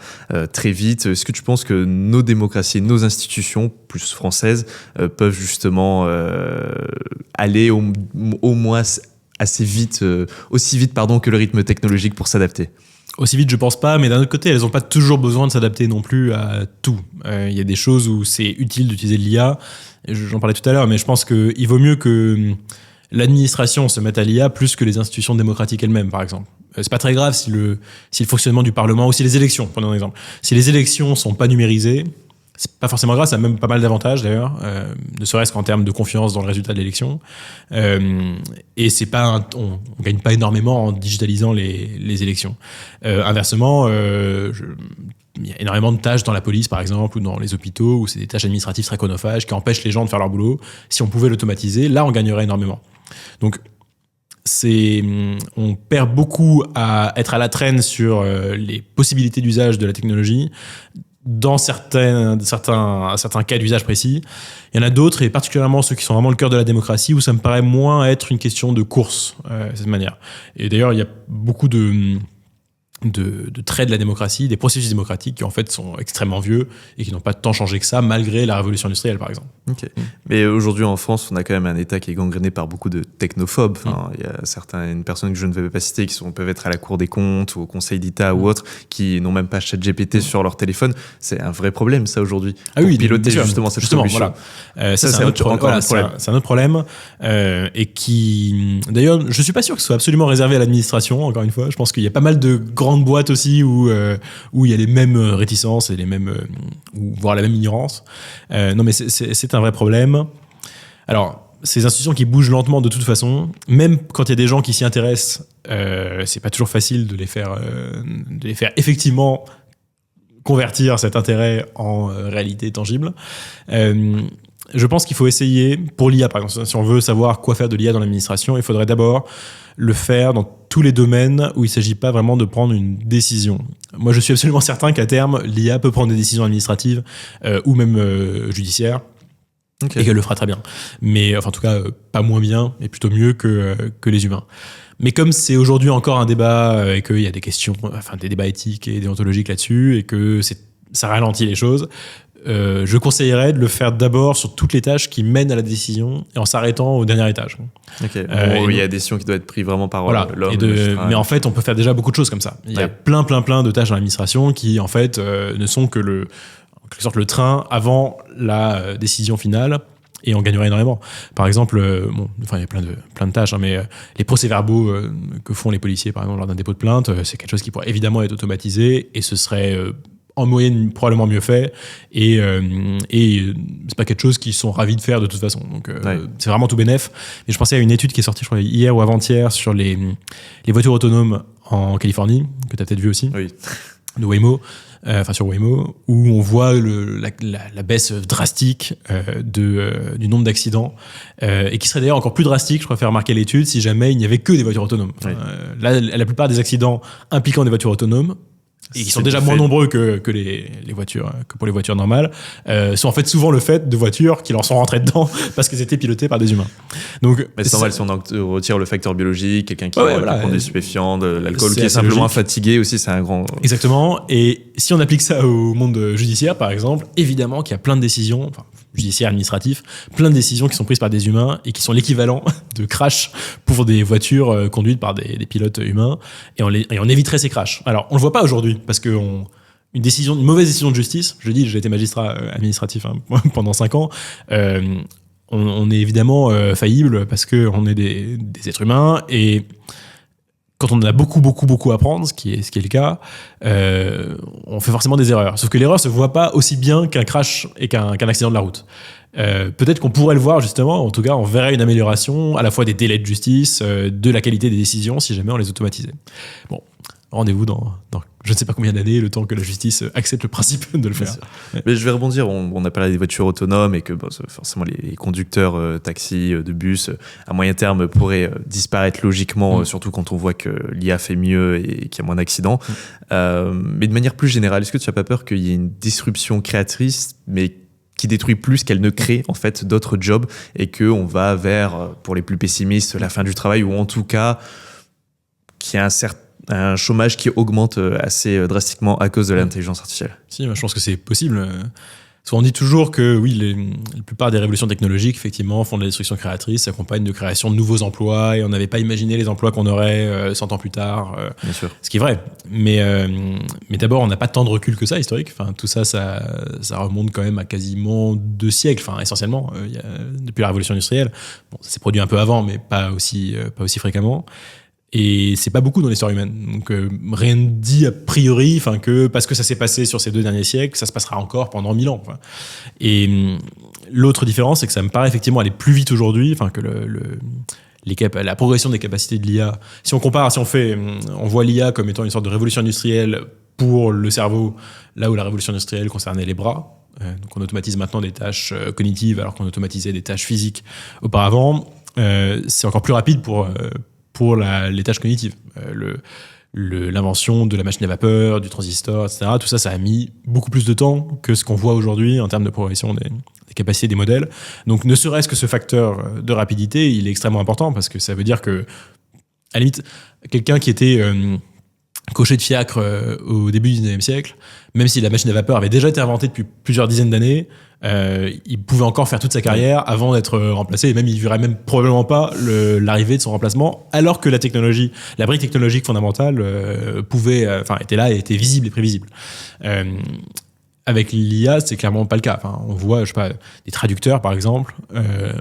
très vite. Est-ce que tu penses que nos démocraties, nos institutions, plus françaises, peuvent justement aller au moins assez vite, aussi vite que le rythme technologique pour s'adapter? Aussi vite, je pense pas, mais d'un autre côté, elles n'ont pas toujours besoin de s'adapter non plus à tout. Il y a des choses où c'est utile d'utiliser de l'IA. J'en parlais tout à l'heure, mais je pense qu'il vaut mieux que l'administration se mette à l'IA plus que les institutions démocratiques elles-mêmes, par exemple. C'est pas très grave si le fonctionnement du Parlement ou si les élections, prenons un exemple. Si les élections sont pas numérisées, c'est pas forcément grave, ça a même pas mal d'avantages d'ailleurs, ne serait-ce qu'en termes de confiance dans le résultat de l'élection. Et c'est pas on gagne pas énormément en digitalisant les élections. Inversement, il y a énormément de tâches dans la police, par exemple, ou dans les hôpitaux, où c'est des tâches administratives très chronophages qui empêchent les gens de faire leur boulot. Si on pouvait l'automatiser, là, on gagnerait énormément. Donc, on perd beaucoup à être à la traîne sur les possibilités d'usage de la technologie dans certains cas d'usage précis. Il y en a d'autres, et particulièrement ceux qui sont vraiment le cœur de la démocratie, où ça me paraît moins être une question de course, de cette manière. Et d'ailleurs, il y a beaucoup de traits de la démocratie, des processus démocratiques qui en fait sont extrêmement vieux et qui n'ont pas tant changé que ça, malgré la révolution industrielle, par exemple. Okay. Mais aujourd'hui en France, on a quand même un État qui est gangréné par beaucoup de technophobes. Il y a certaines personnes que je ne vais pas citer qui peuvent être à la Cour des comptes ou au Conseil d'État ou autres, qui n'ont même pas ChatGPT sur leur téléphone. C'est un vrai problème, ça, aujourd'hui. Pour piloter justement cette solution. Voilà. Ça, c'est un autre problème. C'est un autre problème. Et qui, d'ailleurs, je suis pas sûr que ce soit absolument réservé à l'administration, encore une fois. Je pense qu'il y a pas mal de grandes boîtes aussi où il y a les mêmes réticences et les mêmes, voire la même ignorance. Non, mais c'est un vrai problème. Alors, ces institutions qui bougent lentement de toute façon, même quand il y a des gens qui s'y intéressent, c'est pas toujours facile de les faire effectivement convertir cet intérêt en réalité tangible. je pense qu'il faut essayer, pour l'IA par exemple, si on veut savoir quoi faire de l'IA dans l'administration, il faudrait d'abord le faire dans tous les domaines où il ne s'agit pas vraiment de prendre une décision. Moi, je suis absolument certain qu'à terme, l'IA peut prendre des décisions administratives ou même judiciaires. Okay. Et qu'elle le fera très bien. Mais enfin, en tout cas, pas moins bien, et plutôt mieux que les humains. Mais comme c'est aujourd'hui encore un débat et qu'il y a des questions, enfin des débats éthiques et déontologiques là-dessus, et que ça ralentit les choses, je conseillerais de le faire d'abord sur toutes les tâches qui mènent à la décision et en s'arrêtant au dernier étage. Okay. Il y a des décisions qui doivent être prises vraiment par l'homme. Mais en fait, on peut faire déjà beaucoup de choses comme ça. Il y a plein de tâches dans l'administration qui, en fait, ne sont que en quelque sorte le train avant la décision finale, et on gagnerait énormément. Par exemple, il y a plein de tâches, hein, mais les procès-verbaux que font les policiers, par exemple, lors d'un dépôt de plainte, c'est quelque chose qui pourrait évidemment être automatisé, et ce serait en moyenne probablement mieux fait, et c'est pas quelque chose qu'ils sont ravis de faire de toute façon. Donc c'est vraiment tout bénef. Et je pensais à une étude qui est sortie, je crois, hier ou avant-hier, sur les voitures autonomes en Californie, que tu as peut-être vu aussi, oui. De Waymo. Sur Waymo, où on voit la baisse drastique du nombre d'accidents, et qui serait d'ailleurs encore plus drastique, je préfère remarquer l'étude, si jamais il n'y avait que des voitures autonomes. Enfin, la plupart des accidents impliquant des voitures autonomes, et qui sont déjà moins nombreux que les voitures, que pour les voitures normales, sont en fait souvent le fait de voitures qui leur sont rentrées dedans parce qu'elles étaient pilotées par des humains. Donc, mais c'est normal si on retire le facteur biologique, quelqu'un qui prend des stupéfiants, de l'alcool, qui est simplement logique. Fatigué aussi, c'est un grand... Exactement. Et si on applique ça au monde judiciaire, par exemple, évidemment qu'il y a plein de décisions, judiciaire, administratif, plein de décisions qui sont prises par des humains et qui sont l'équivalent de crash pour des voitures conduites par des pilotes humains, et on éviterait ces crashs. Alors, on le voit pas aujourd'hui parce que une mauvaise décision de justice, je dis, j'ai été magistrat administratif pendant 5 ans, on est évidemment faillible parce qu'on est des êtres humains, et quand on en a beaucoup à apprendre, ce qui est le cas, on fait forcément des erreurs. Sauf que l'erreur se voit pas aussi bien qu'un crash et qu'un accident de la route. Peut-être qu'on pourrait le voir justement, en tout cas on verrait une amélioration à la fois des délais de justice, de la qualité des décisions si jamais on les automatisait. Bon, rendez-vous dans je ne sais pas combien d'années, le temps que la justice accepte le principe de le faire. Mais je vais rebondir, on a parlé des voitures autonomes et que forcément les conducteurs taxis, de bus, à moyen terme pourraient disparaître logiquement, surtout quand on voit que l'IA fait mieux et qu'il y a moins d'accidents. Mais de manière plus générale, est-ce que tu n'as pas peur qu'il y ait une disruption créatrice, mais qui détruit plus qu'elle ne crée en fait d'autres jobs, et qu'on va vers, pour les plus pessimistes, la fin du travail, ou en tout cas qu'il y a un chômage qui augmente assez drastiquement à cause de l'intelligence artificielle. Si, je pense que c'est possible. On dit toujours que oui, la plupart des révolutions technologiques, effectivement, font de la destruction créatrice, s'accompagnent de création de nouveaux emplois, et on n'avait pas imaginé les emplois qu'on aurait 100 ans plus tard. Bien sûr. Ce qui est vrai. Mais d'abord, on n'a pas tant de recul que ça, historique. Enfin, tout ça remonte quand même à quasiment 2 siècles, enfin, essentiellement, depuis la révolution industrielle. Bon, ça s'est produit un peu avant, mais pas aussi fréquemment. Et c'est pas beaucoup dans l'histoire humaine. Donc rien ne dit a priori, que parce que ça s'est passé sur ces 2 derniers siècles, ça se passera encore pendant 1000 ans. Et l'autre différence, c'est que ça me paraît effectivement aller plus vite aujourd'hui, que la progression des capacités de l'IA. Si on compare, on voit l'IA comme étant une sorte de révolution industrielle pour le cerveau, là où la révolution industrielle concernait les bras. Donc on automatise maintenant des tâches cognitives alors qu'on automatisait des tâches physiques auparavant. C'est encore plus rapide pour les tâches cognitives. L'invention de la machine à vapeur, du transistor, etc. Tout ça a mis beaucoup plus de temps que ce qu'on voit aujourd'hui en termes de progression des capacités des modèles. Donc, ne serait-ce que ce facteur de rapidité, il est extrêmement important, parce que ça veut dire que, à la limite, quelqu'un qui était cocher de fiacre au début du 19e siècle, même si la machine à vapeur avait déjà été inventée depuis plusieurs dizaines d'années, il pouvait encore faire toute sa carrière avant d'être remplacé, et même il ne verrait même probablement pas l'arrivée de son remplacement, alors que la brique technologique fondamentale était là et était visible et prévisible. Avec l'IA, c'est clairement pas le cas. On voit, des traducteurs par exemple,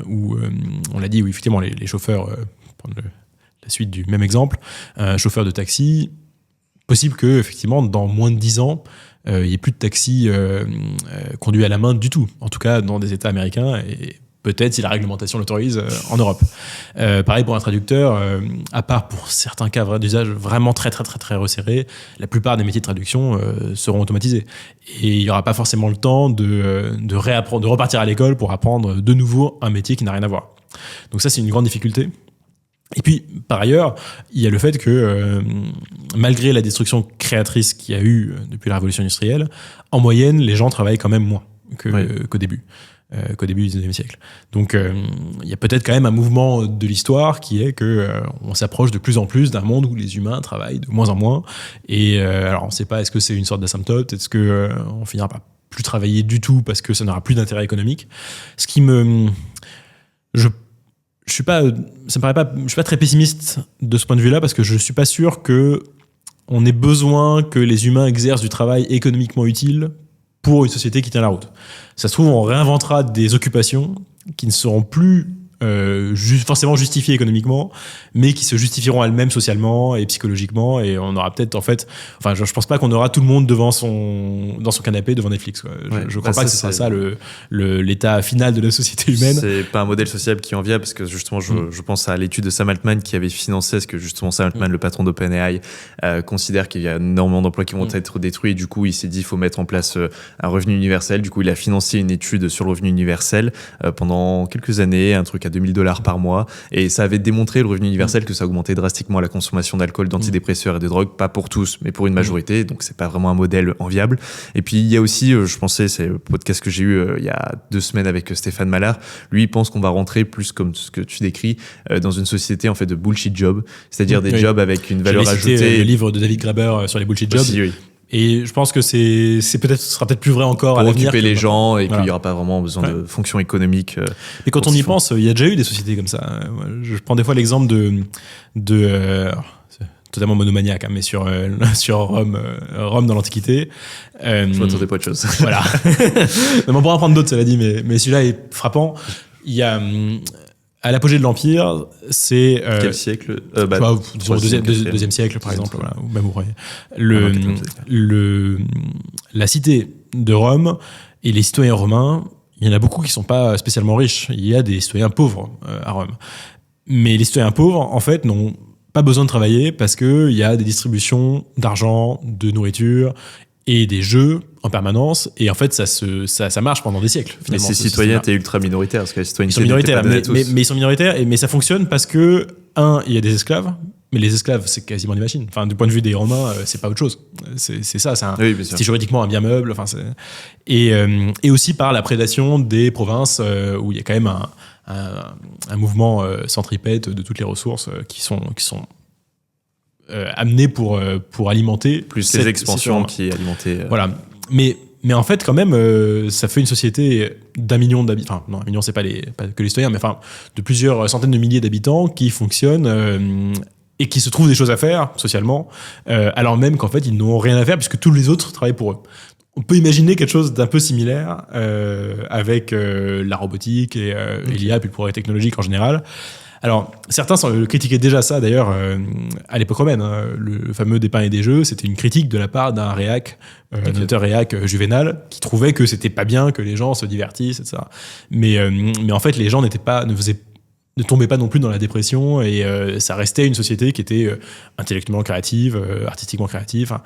où on l'a dit, oui, effectivement, les chauffeurs, prendre la suite du même exemple, un chauffeur de taxi, possible que, effectivement, dans moins de 10 ans, il n'y ait plus de taxis conduits à la main du tout. En tout cas, dans des États américains, et peut-être si la réglementation l'autorise en Europe. Pareil pour un traducteur, à part pour certains cas d'usage vraiment très très très très resserrés, la plupart des métiers de traduction seront automatisés. Et il n'y aura pas forcément le temps de repartir à l'école pour apprendre de nouveau un métier qui n'a rien à voir. Donc ça, c'est une grande difficulté. Et puis, par ailleurs, il y a le fait que, malgré la destruction créatrice qu'il y a eu depuis la révolution industrielle, en moyenne, les gens travaillent quand même moins qu'au début. Qu'au début du XIXe siècle. Donc, il y a peut-être quand même un mouvement de l'histoire qui est que on s'approche de plus en plus d'un monde où les humains travaillent de moins en moins. Et alors, on ne sait pas, est-ce que c'est une sorte d'asymptote? Est-ce que on finira par plus travailler du tout parce que ça n'aura plus d'intérêt économique? Ce qui me... Je suis pas très pessimiste de ce point de vue-là parce que je suis pas sûr que on ait besoin que les humains exercent du travail économiquement utile pour une société qui tient la route. Ça se trouve, on réinventera des occupations qui ne seront plus forcément justifiées économiquement, mais qui se justifieront elles-mêmes socialement et psychologiquement, et on aura peut-être, en fait... Enfin, je pense pas qu'on aura tout le monde dans son canapé devant Netflix, quoi. Je crois pas que ce sera ça l'état final de la société humaine. C'est pas un modèle social qui est enviable, parce que justement, je pense à l'étude de Sam Altman qui avait financé, parce que justement Sam Altman, le patron d'OpenAI, considère qu'il y a énormément d'emplois qui vont être détruits, et du coup, il s'est dit il faut mettre en place un revenu universel. Du coup, il a financé une étude sur le revenu universel pendant quelques années, un truc à $2000 par mois, et ça avait démontré, le revenu universel, que ça augmentait drastiquement la consommation d'alcool, d'antidépresseurs et de drogues, pas pour tous, mais pour une majorité, donc c'est pas vraiment un modèle enviable. Et puis il y a aussi, je pensais, c'est le podcast que j'ai eu il y a 2 semaines avec Stéphane Mallard, lui il pense qu'on va rentrer plus comme ce que tu décris, dans une société en fait de bullshit jobs, c'est-à-dire des jobs avec une valeur ajoutée. Le livre de David Graeber sur les bullshit jobs. Aussi, oui. Et je pense que ce sera peut-être plus vrai encore à l'avenir. Pour occuper les gens et qu'il n'y aura pas vraiment besoin de fonctions économiques. Et quand on y pense, il y a déjà eu des sociétés comme ça. Je prends des fois l'exemple c'est totalement monomaniaque, hein, mais sur Rome dans l'Antiquité. Je m'attendais pas à autre chose. Voilà. On pourra en prendre d'autres, cela dit, mais celui-là est frappant. Il y a... À l'apogée de l'Empire, c'est... Quel siècle disons, deuxième siècle, par exemple. Voilà, ou même au premier. La cité de Rome et les citoyens romains, il y en a beaucoup qui ne sont pas spécialement riches. Il y a des citoyens pauvres à Rome. Mais les citoyens pauvres, en fait, n'ont pas besoin de travailler parce qu'il y a des distributions d'argent, de nourriture et des jeux en permanence, et en fait ça marche pendant des siècles. Mais ces citoyens étaient ultra minoritaires, parce que les citoyens ils sont minoritaires, mais ils sont minoritaires, mais ça fonctionne parce que il y a des esclaves, mais les esclaves c'est quasiment des machines. Enfin, du point de vue des Romains, c'est pas autre chose. C'est ça, c'est juridiquement un bien meuble. Enfin, et aussi par la prédation des provinces où il y a quand même un mouvement centripète de toutes les ressources qui sont amenés pour alimenter plus les expansions qui alimentaient voilà, mais en fait quand même ça fait une société d'1 million d'habitants, enfin non, 1 million c'est pas que les citoyens, mais enfin de plusieurs centaines de milliers d'habitants qui fonctionnent et qui se trouvent des choses à faire socialement, alors même qu'en fait ils n'ont rien à faire puisque tous les autres travaillent pour eux. On peut imaginer quelque chose d'un peu similaire avec la robotique et l'IA, puis le progrès technologique en général. Alors, certains critiquaient déjà ça, d'ailleurs, à l'époque romaine. Hein. Le fameux des pains et des jeux, c'était une critique de la part d'un réac, un auteur réac Juvénal, qui trouvait que c'était pas bien que les gens se divertissent, etc. Mais en fait, les gens ne tombaient pas non plus dans la dépression, et ça restait une société qui était intellectuellement créative, artistiquement créative.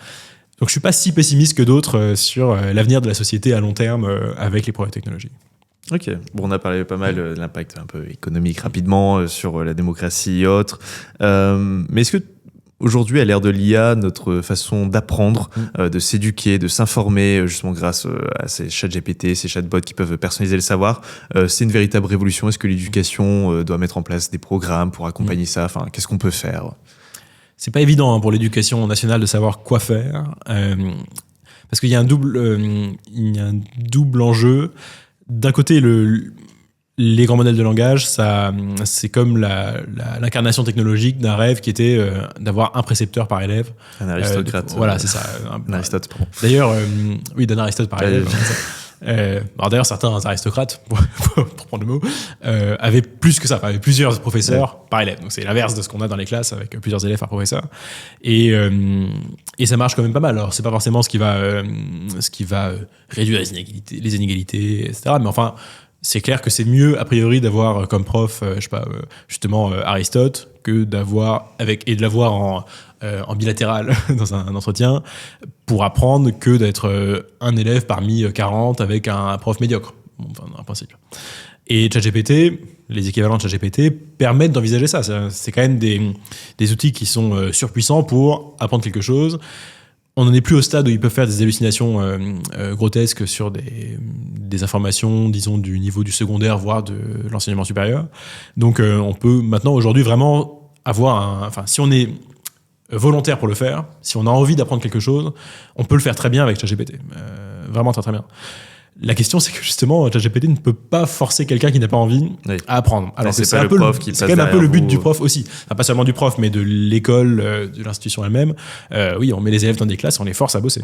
Donc, je suis pas si pessimiste que d'autres sur l'avenir de la société à long terme avec les progrès technologiques. Ok, bon, on a parlé pas mal de l'impact un peu économique rapidement sur la démocratie et autres. Mais est-ce que aujourd'hui, à l'ère de l'IA, notre façon d'apprendre, de s'éduquer, de s'informer, justement grâce à ces chats GPT, ces chatbots qui peuvent personnaliser le savoir, c'est une véritable révolution? Est-ce que l'éducation doit mettre en place des programmes pour accompagner ça? Enfin, qu'est-ce qu'on peut faire? C'est pas évident pour l'éducation nationale de savoir quoi faire, parce qu'il y a un double enjeu. D'un côté, les grands modèles de langage, c'est comme l'incarnation technologique d'un rêve qui était d'avoir un précepteur par élève. Un aristocrate. Voilà, c'est ça. Un Aristote, pardon. D'ailleurs, oui, d'un Aristote par élève. Alors d'ailleurs, certains aristocrates, pour prendre le mot, avaient plus que ça, avaient plusieurs professeurs par élève. Donc c'est l'inverse de ce qu'on a dans les classes avec plusieurs élèves par professeur. Et ça marche quand même pas mal. Alors c'est pas forcément ce qui va réduire les inégalités, etc. Mais enfin, c'est clair que c'est mieux a priori d'avoir comme prof, je sais pas, justement Aristote, que de l'avoir en bilatéral dans un entretien pour apprendre que d'être un élève parmi 40 avec un prof médiocre. Bon, enfin, en principe. Et ChatGPT, les équivalents de ChatGPT permettent d'envisager ça. C'est quand même des outils qui sont surpuissants pour apprendre quelque chose. On n'en est plus au stade où ils peuvent faire des hallucinations grotesques sur des informations, disons, du niveau du secondaire, voire de l'enseignement supérieur. Donc, on peut maintenant, aujourd'hui, vraiment avoir si on est volontaire pour le faire, si on a envie d'apprendre quelque chose, on peut le faire très bien avec ChatGPT. Vraiment très, très bien. La question, c'est que justement, ChatGPT ne peut pas forcer quelqu'un qui n'a pas envie à apprendre. Alors c'est pas le prof qui passe c'est quand même un peu le but vous. du prof aussi. Enfin, pas seulement du prof, mais de l'école, de l'institution elle-même. Oui, on met les élèves dans des classes et on les force à bosser.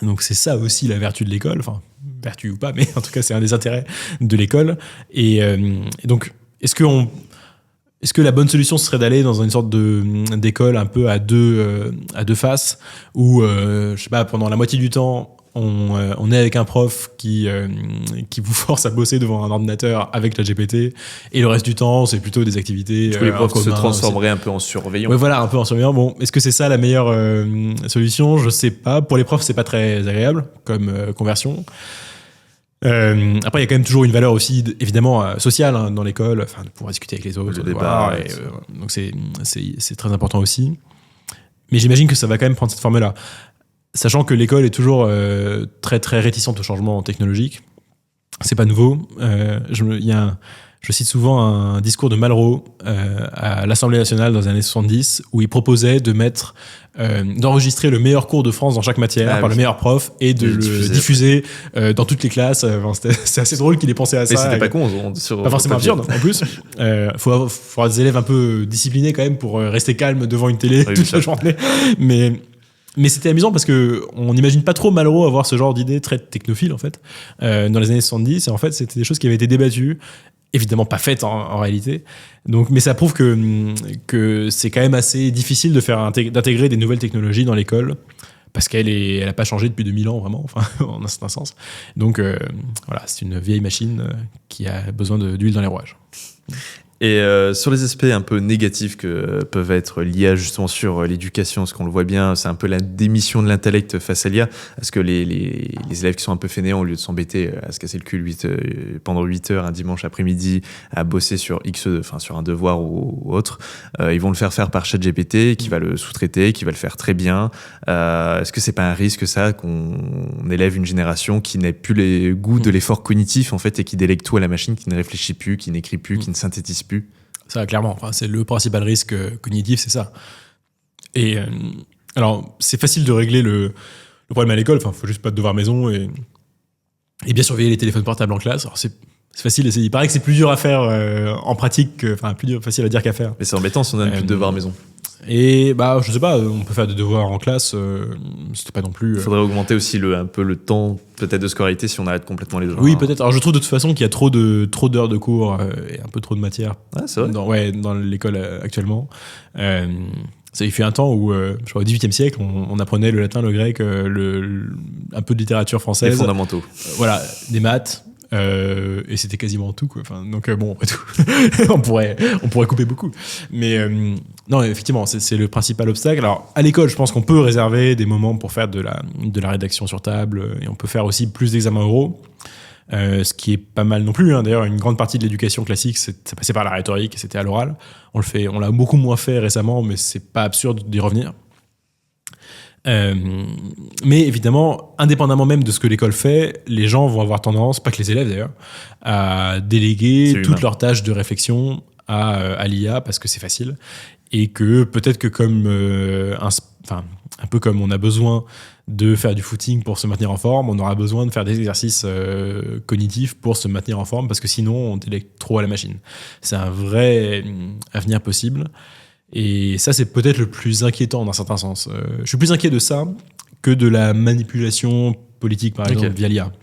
Donc c'est ça aussi la vertu de l'école. Enfin, vertu ou pas, mais en tout cas, c'est un des intérêts de l'école. Et donc, est-ce que la bonne solution serait d'aller dans une sorte d'école un peu à deux faces où, je sais pas, pendant la moitié du temps, on est avec un prof qui vous force à bosser devant un ordinateur avec la GPT, et le reste du temps, c'est plutôt des activités. Les profs se transformeraient un peu en surveillants. Ouais, voilà, un peu en surveillant. Bon, est-ce que c'est ça la meilleure solution ? Je sais pas. Pour les profs, c'est pas très agréable comme conversion. Après, il y a quand même toujours une valeur aussi, évidemment, sociale dans l'école, enfin, de pouvoir discuter avec les autres. Le débat. Donc, c'est très important aussi. Mais j'imagine que ça va quand même prendre cette forme-là. Sachant que l'école est toujours très très réticente au changement technologique. C'est pas nouveau. Je cite souvent un discours de Malraux à l'Assemblée nationale dans les années 70 où il proposait d'enregistrer le meilleur cours de France dans chaque matière par le meilleur prof et de le diffuser dans toutes les classes. C'est assez drôle qu'il ait pensé à ça. Mais c'était pas con. Pas forcément absurde en plus. Faut avoir des élèves un peu disciplinés quand même pour rester calme devant une télé toute la journée. Mais c'était amusant parce que on n'imagine pas trop Malraux avoir ce genre d'idée très technophile en fait dans les années 70, et en fait c'était des choses qui avaient été débattues, évidemment pas faites en réalité. Donc, mais ça prouve que c'est quand même assez difficile d'intégrer des nouvelles technologies dans l'école parce qu'elle a pas changé depuis 2000 ans vraiment, enfin en un certain sens. Donc voilà, c'est une vieille machine qui a besoin d'huile dans les rouages. Et sur les aspects un peu négatifs que peuvent être l'IA justement sur l'éducation, ce qu'on le voit bien, c'est un peu la démission de l'intellect face à l'IA. Parce que les élèves qui sont un peu fainéants, au lieu de s'embêter à se casser le cul pendant 8 heures un dimanche après-midi à bosser sur sur un devoir ou autre, ils vont le faire par ChatGPT qui va le sous-traiter, qui va le faire très bien. Est-ce que c'est pas un risque ça, qu'on élève une génération qui n'ait plus les goûts de l'effort cognitif en fait, et qui délègue tout à la machine, qui ne réfléchit plus, qui n'écrit plus, qui ne synthétise plus? Ça, clairement. Enfin, c'est le principal risque cognitif, c'est ça. Et alors, c'est facile de régler le problème à l'école. Enfin, faut juste pas de devoir maison et bien surveiller les téléphones portables en classe. Alors, c'est facile. Il paraît que c'est plus dur à faire en pratique, facile à dire qu'à faire. Mais c'est embêtant si on a plus de devoirs maison. Et je sais pas, on peut faire des devoirs en classe, c'était pas non plus. Il faudrait augmenter aussi un peu le temps peut-être de scolarité si on arrête complètement les devoirs. Oui, peut-être. Alors je trouve de toute façon qu'il y a trop d'heures de cours et un peu trop de matière. Ah, c'est vrai. Dans l'école actuellement. Il fait un temps où, je crois au XVIIIe siècle, on apprenait le latin, le grec, un peu de littérature française. Les fondamentaux. Voilà, des maths. Et c'était quasiment tout, quoi. Enfin, donc bon, après tout, on pourrait couper beaucoup. Mais non, effectivement, c'est le principal obstacle. Alors à l'école, je pense qu'on peut réserver des moments pour faire de la rédaction sur table, et on peut faire aussi plus d'examens oraux, ce qui est pas mal non plus. Hein. D'ailleurs, une grande partie de l'éducation classique, ça passait par la rhétorique et c'était à l'oral. On l'a beaucoup moins fait récemment, mais c'est pas absurde d'y revenir. Mais évidemment, indépendamment même de ce que l'école fait, les gens vont avoir tendance, pas que les élèves d'ailleurs, à déléguer toutes leurs tâches de réflexion à l'IA parce que c'est facile, et que peut-être que comme un peu comme on a besoin de faire du footing pour se maintenir en forme, on aura besoin de faire des exercices cognitifs pour se maintenir en forme, parce que sinon on délègue trop à la machine. C'est un vrai avenir possible. Et ça, c'est peut-être le plus inquiétant dans un certain sens. Je suis plus inquiet de ça que de la manipulation politique, par exemple, via l'IA.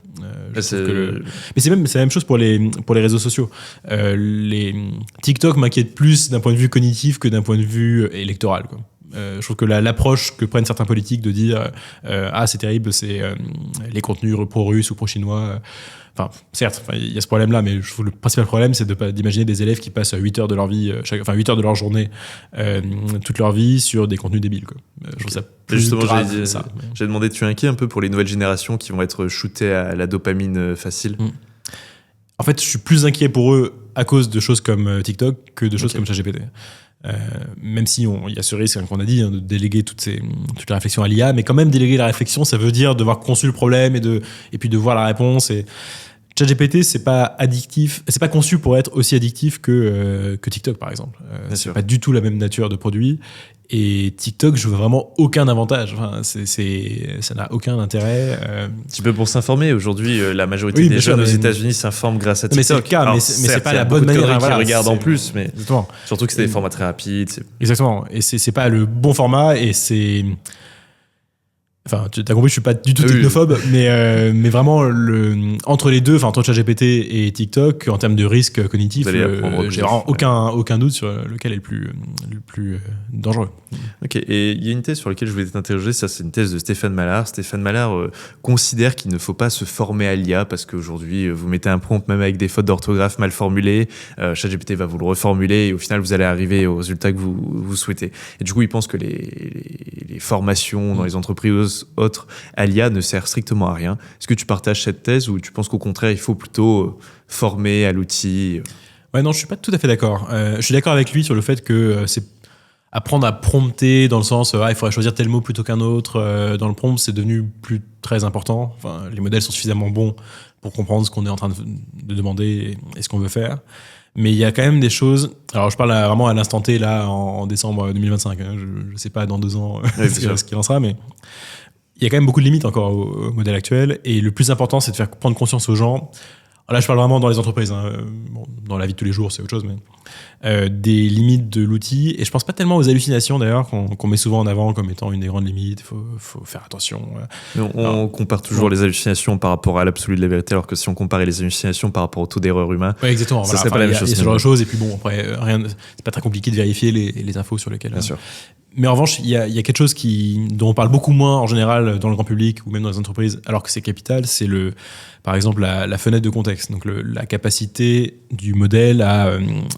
Mais c'est la même chose pour les réseaux sociaux. Les TikTok m'inquiètent plus d'un point de vue cognitif que d'un point de vue électoral, quoi. Je trouve que l'approche que prennent certains politiques de dire ah c'est terrible, c'est les contenus pro-russes ou pro-chinois. Enfin, certes, il y a ce problème-là, mais je trouve le principal problème, c'est d'imaginer des élèves qui passent 8 heures de leur vie, 8 heures de leur journée, toute leur vie sur des contenus débiles, quoi. Je trouve ça plus justement, grave, ça. J'ai demandé, tu es inquiet un peu pour les nouvelles générations qui vont être shootées à la dopamine facile? En fait, je suis plus inquiet pour eux à cause de choses comme TikTok que de choses comme ChatGPT. Même si il y a ce risque qu'on a dit de déléguer toute la réflexion à l'IA, mais quand même déléguer la réflexion, ça veut dire devoir conçu le problème et puis de voir la réponse. Et ChatGPT, c'est pas addictif, c'est pas conçu pour être aussi addictif que TikTok par exemple. C'est pas du tout la même nature de produit. Et TikTok, je vois vraiment aucun avantage. Enfin, ça n'a aucun intérêt. Un petit peu pour s'informer. Aujourd'hui, la majorité des jeunes aux États-Unis s'informent grâce à TikTok. Mais c'est le cas, mais c'est pas la bonne manière. Qui regardent en plus, mais exactement. Surtout que c'est des formats très rapides. Exactement. Et c'est pas le bon format et c'est. Enfin, tu as compris, je suis pas du tout technophobe, mais vraiment entre les deux, enfin entre ChatGPT et TikTok, en termes de risque cognitif, j'ai vraiment aucun doute sur lequel est le plus dangereux. Ok, et il y a une thèse sur laquelle je voulais t'interroger, ça c'est une thèse de Stéphane Mallard. Stéphane Mallard considère qu'il ne faut pas se former à l'IA parce qu'aujourd'hui vous mettez un prompt même avec des fautes d'orthographe mal formulées, ChatGPT va vous le reformuler et au final vous allez arriver au résultat que vous souhaitez. Et du coup il pense que les formations dans les entreprises autres à l'IA ne sert strictement à rien. Est-ce que tu partages cette thèse ou tu penses qu'au contraire il faut plutôt former à l'outil? Ouais, non, je suis pas tout à fait d'accord. Je suis d'accord avec lui sur le fait que c'est apprendre à prompter dans le sens il faudrait choisir tel mot plutôt qu'un autre. Dans le prompt, c'est devenu plus très important. Enfin, les modèles sont suffisamment bons pour comprendre ce qu'on est en train de demander et ce qu'on veut faire. Mais il y a quand même des choses. Alors, je parle vraiment à l'instant T, là, en décembre 2025. Hein. Je sais pas dans 2 ans ce qu'il en sera, mais il y a quand même beaucoup de limites encore au modèle actuel. Et le plus important, c'est de faire prendre conscience aux gens. Alors là, je parle vraiment dans les entreprises. Hein. Bon, dans la vie de tous les jours, c'est autre chose, mais des limites de l'outil. Et je pense pas tellement aux hallucinations, d'ailleurs, qu'on met souvent en avant comme étant une des grandes limites. Il faut faire attention. On compare toujours les hallucinations par rapport à l'absolu de la vérité, alors que si on comparait les hallucinations par rapport au taux d'erreur humain, ouais, exactement. Ça serait pas la même chose. Il y a ce genre de choses. Et puis bon, après, c'est pas très compliqué de vérifier les infos sur lesquelles. Bien sûr. Mais en revanche, il y a quelque chose dont on parle beaucoup moins en général dans le grand public ou même dans les entreprises, alors que c'est capital, c'est par exemple la fenêtre de contexte, donc la capacité du modèle à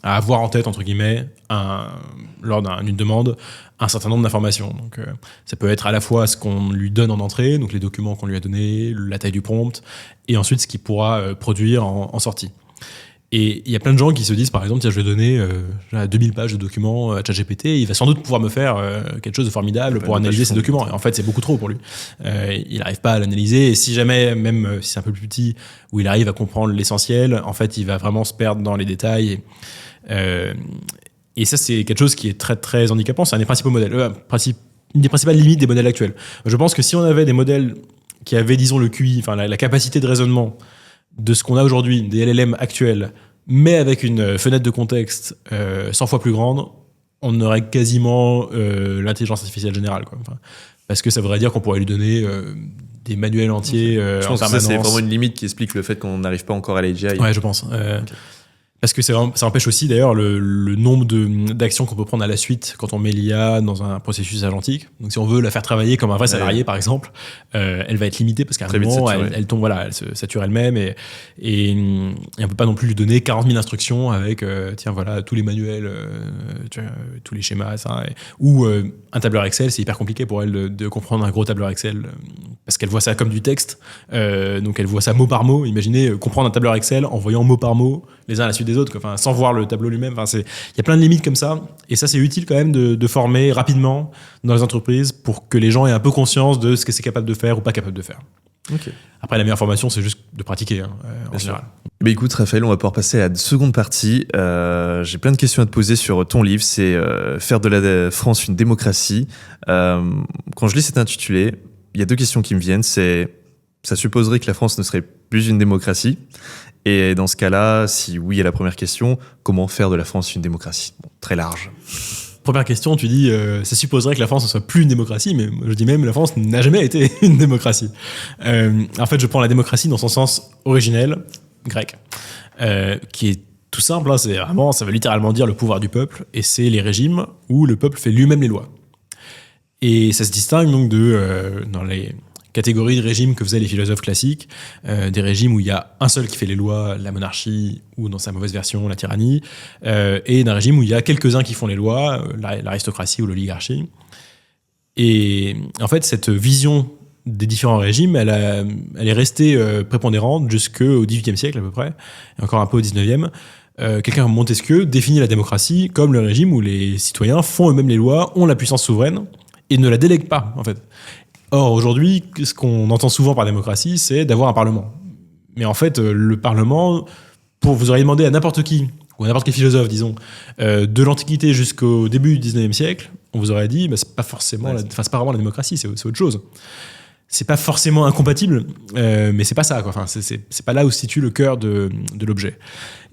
avoir en tête, entre guillemets, lors d'une demande, un certain nombre d'informations. Donc ça peut être à la fois ce qu'on lui donne en entrée, donc les documents qu'on lui a donnés, la taille du prompt, et ensuite ce qu'il pourra produire en sortie. Et il y a plein de gens qui se disent, par exemple, tiens, je vais donner 2000 pages de documents à ChatGPT, il va sans doute pouvoir me faire quelque chose de formidable pour analyser ces documents. Et en fait, c'est beaucoup trop pour lui. Il n'arrive pas à l'analyser, et si jamais, même si c'est un peu plus petit, où il arrive à comprendre l'essentiel, en fait, il va vraiment se perdre dans les détails. Et ça, c'est quelque chose qui est très, très handicapant. C'est un des principaux modèles, une des principales limites des modèles actuels. Je pense que si on avait des modèles qui avaient, disons, le QI, enfin la capacité de raisonnement de ce qu'on a aujourd'hui, des LLM actuels, mais avec une fenêtre de contexte 100 fois plus grande, on aurait quasiment l'intelligence artificielle générale, quoi. Enfin, parce que ça voudrait dire qu'on pourrait lui donner des manuels entiers je pense que ça, c'est vraiment une limite qui explique le fait qu'on n'arrive pas encore à l'AGI. Ouais, je pense. Okay. Parce que ça empêche aussi d'ailleurs le nombre d'actions qu'on peut prendre à la suite quand on met l'IA dans un processus agentique. Donc si on veut la faire travailler comme un vrai salarié, par exemple, elle va être limitée parce qu'à un moment, elle tombe, elle se sature elle-même et on peut pas non plus lui donner 40 000 instructions avec tiens voilà tous les manuels, tous les schémas, ça, ou un tableur Excel. C'est hyper compliqué pour elle de comprendre un gros tableur Excel parce qu'elle voit ça comme du texte, donc elle voit ça mot par mot. Imaginez comprendre un tableur Excel en voyant mot par mot les uns à la suite des autres, quoi. Enfin, sans voir le tableau lui-même. Enfin, il y a plein de limites comme ça, et ça c'est utile quand même de former rapidement dans les entreprises pour que les gens aient un peu conscience de ce que c'est capable de faire ou pas capable de faire. Okay. Après, la meilleure formation, c'est juste de pratiquer, en général. Mais écoute, Raphaël, on va pouvoir passer à la seconde partie. J'ai plein de questions à te poser sur ton livre, c'est faire de la France une démocratie. Quand je lis cet intitulé, il y a 2 questions qui me viennent. Ça supposerait que la France ne serait plus une démocratie. Et dans ce cas-là, si oui à la première question, comment faire de la France une démocratie? Bon, très large. Première question, tu dis ça supposerait que la France ne soit plus une démocratie, mais je dis même la France n'a jamais été une démocratie. En fait, je prends la démocratie dans son sens originel, grec, qui est tout simple, hein, ça veut littéralement dire le pouvoir du peuple, et c'est les régimes où le peuple fait lui-même les lois. Et ça se distingue donc dans les catégories de régimes que faisaient les philosophes classiques, des régimes où il y a un seul qui fait les lois, la monarchie, ou dans sa mauvaise version, la tyrannie, et d'un régime où il y a quelques-uns qui font les lois, l'aristocratie ou l'oligarchie. Et en fait, cette vision des différents régimes, elle est restée prépondérante jusqu'au XVIIIe siècle à peu près, et encore un peu au XIXe. Quelqu'un comme Montesquieu définit la démocratie comme le régime où les citoyens font eux-mêmes les lois, ont la puissance souveraine, et ne la délèguent pas, en fait. Or, aujourd'hui, ce qu'on entend souvent par démocratie, c'est d'avoir un parlement. Mais en fait, le parlement, vous auriez demandé à n'importe qui, ou à n'importe quel philosophe, disons, de l'Antiquité jusqu'au début du XIXe siècle, on vous aurait dit, c'est pas forcément, c'est pas vraiment la démocratie, c'est autre chose. C'est pas forcément incompatible, mais c'est pas ça, quoi. Enfin, c'est pas là où se situe le cœur de l'objet.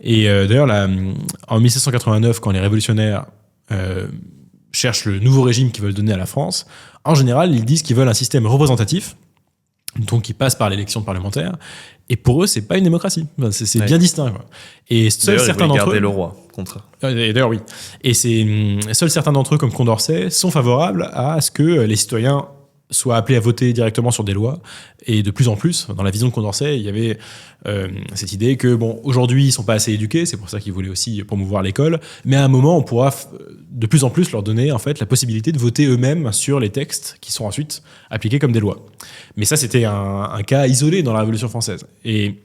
Et d'ailleurs, là, en 1789, quand les révolutionnaires cherchent le nouveau régime qu'ils veulent donner à la France, en général, ils disent qu'ils veulent un système représentatif, donc qui passe par l'élection de parlementaires. Et pour eux, c'est pas une démocratie. C'est bien distinct, quoi. Et seuls certains d'entre eux. Garder le roi contre. Et d'ailleurs, oui. Et seuls certains d'entre eux, comme Condorcet, sont favorables à ce que les citoyens soient appelés à voter directement sur des lois. Et de plus en plus, dans la vision de Condorcet, il y avait cette idée que, bon, aujourd'hui, ils sont pas assez éduqués, c'est pour ça qu'ils voulaient aussi promouvoir l'école, mais à un moment, on pourra de plus en plus leur donner, en fait, la possibilité de voter eux-mêmes sur les textes qui sont ensuite appliqués comme des lois. Mais ça, c'était un cas isolé dans la Révolution française. Et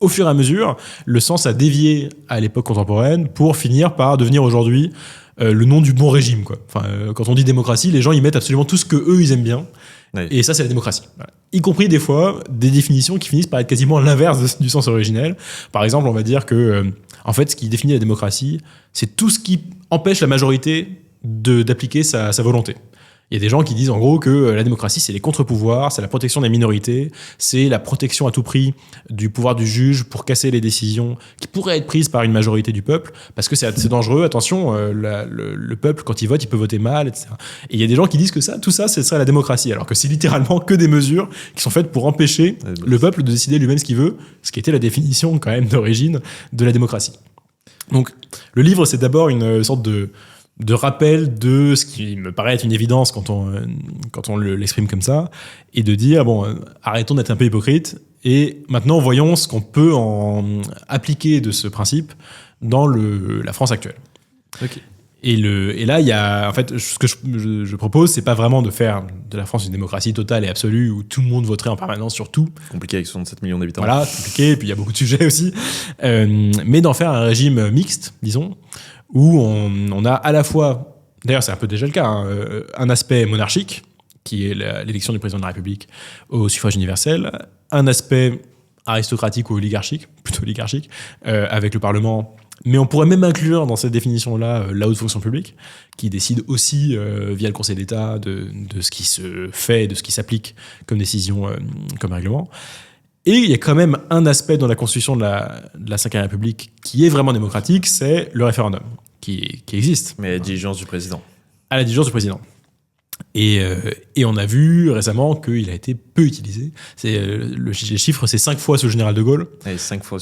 au fur et à mesure, le sens a dévié à l'époque contemporaine pour finir par devenir aujourd'hui le nom du bon régime, quoi. Enfin, quand on dit démocratie, les gens y mettent absolument tout ce que eux ils aiment bien. Oui. Et ça, c'est la démocratie. Voilà. Y compris des fois des définitions qui finissent par être quasiment l'inverse du sens originel. Par exemple, on va dire que, en fait, ce qui définit la démocratie, c'est tout ce qui empêche la majorité d'appliquer sa volonté. Il y a des gens qui disent en gros que la démocratie, c'est les contre-pouvoirs, c'est la protection des minorités, c'est la protection à tout prix du pouvoir du juge pour casser les décisions qui pourraient être prises par une majorité du peuple, parce que c'est dangereux, attention, le peuple, quand il vote, il peut voter mal, etc. Et il y a des gens qui disent que tout ça, ce serait la démocratie, alors que c'est littéralement que des mesures qui sont faites pour empêcher le peuple de décider lui-même ce qu'il veut, ce qui était la définition quand même d'origine de la démocratie. Donc le livre, c'est d'abord une sorte de rappel de ce qui me paraît être une évidence quand on l'exprime comme ça, et de dire, bon, arrêtons d'être un peu hypocrites, et maintenant voyons ce qu'on peut en appliquer de ce principe dans la France actuelle. Okay. Et là, il y a, en fait, ce que je propose, c'est pas vraiment de faire de la France une démocratie totale et absolue où tout le monde voterait en permanence sur tout. Compliqué avec 67 millions d'habitants. Voilà, compliqué, et puis il y a beaucoup de sujets aussi. Mais d'en faire un régime mixte, disons, où on a à la fois, d'ailleurs c'est un peu déjà le cas, hein, un aspect monarchique, qui est l'élection du président de la République au suffrage universel, un aspect aristocratique ou oligarchique, plutôt oligarchique, avec le Parlement. Mais on pourrait même inclure dans cette définition-là la haute fonction publique, qui décide aussi, via le Conseil d'État, de ce qui se fait, de ce qui s'applique comme décision, comme règlement. Et il y a quand même un aspect dans la constitution de la Ve République qui est vraiment démocratique, c'est le référendum, qui existe. Mais à la diligence du président. À la diligence du président. Et on a vu récemment qu'il a été peu utilisé. Les chiffres, c'est 5 fois sous le général de Gaulle. Et 5 fois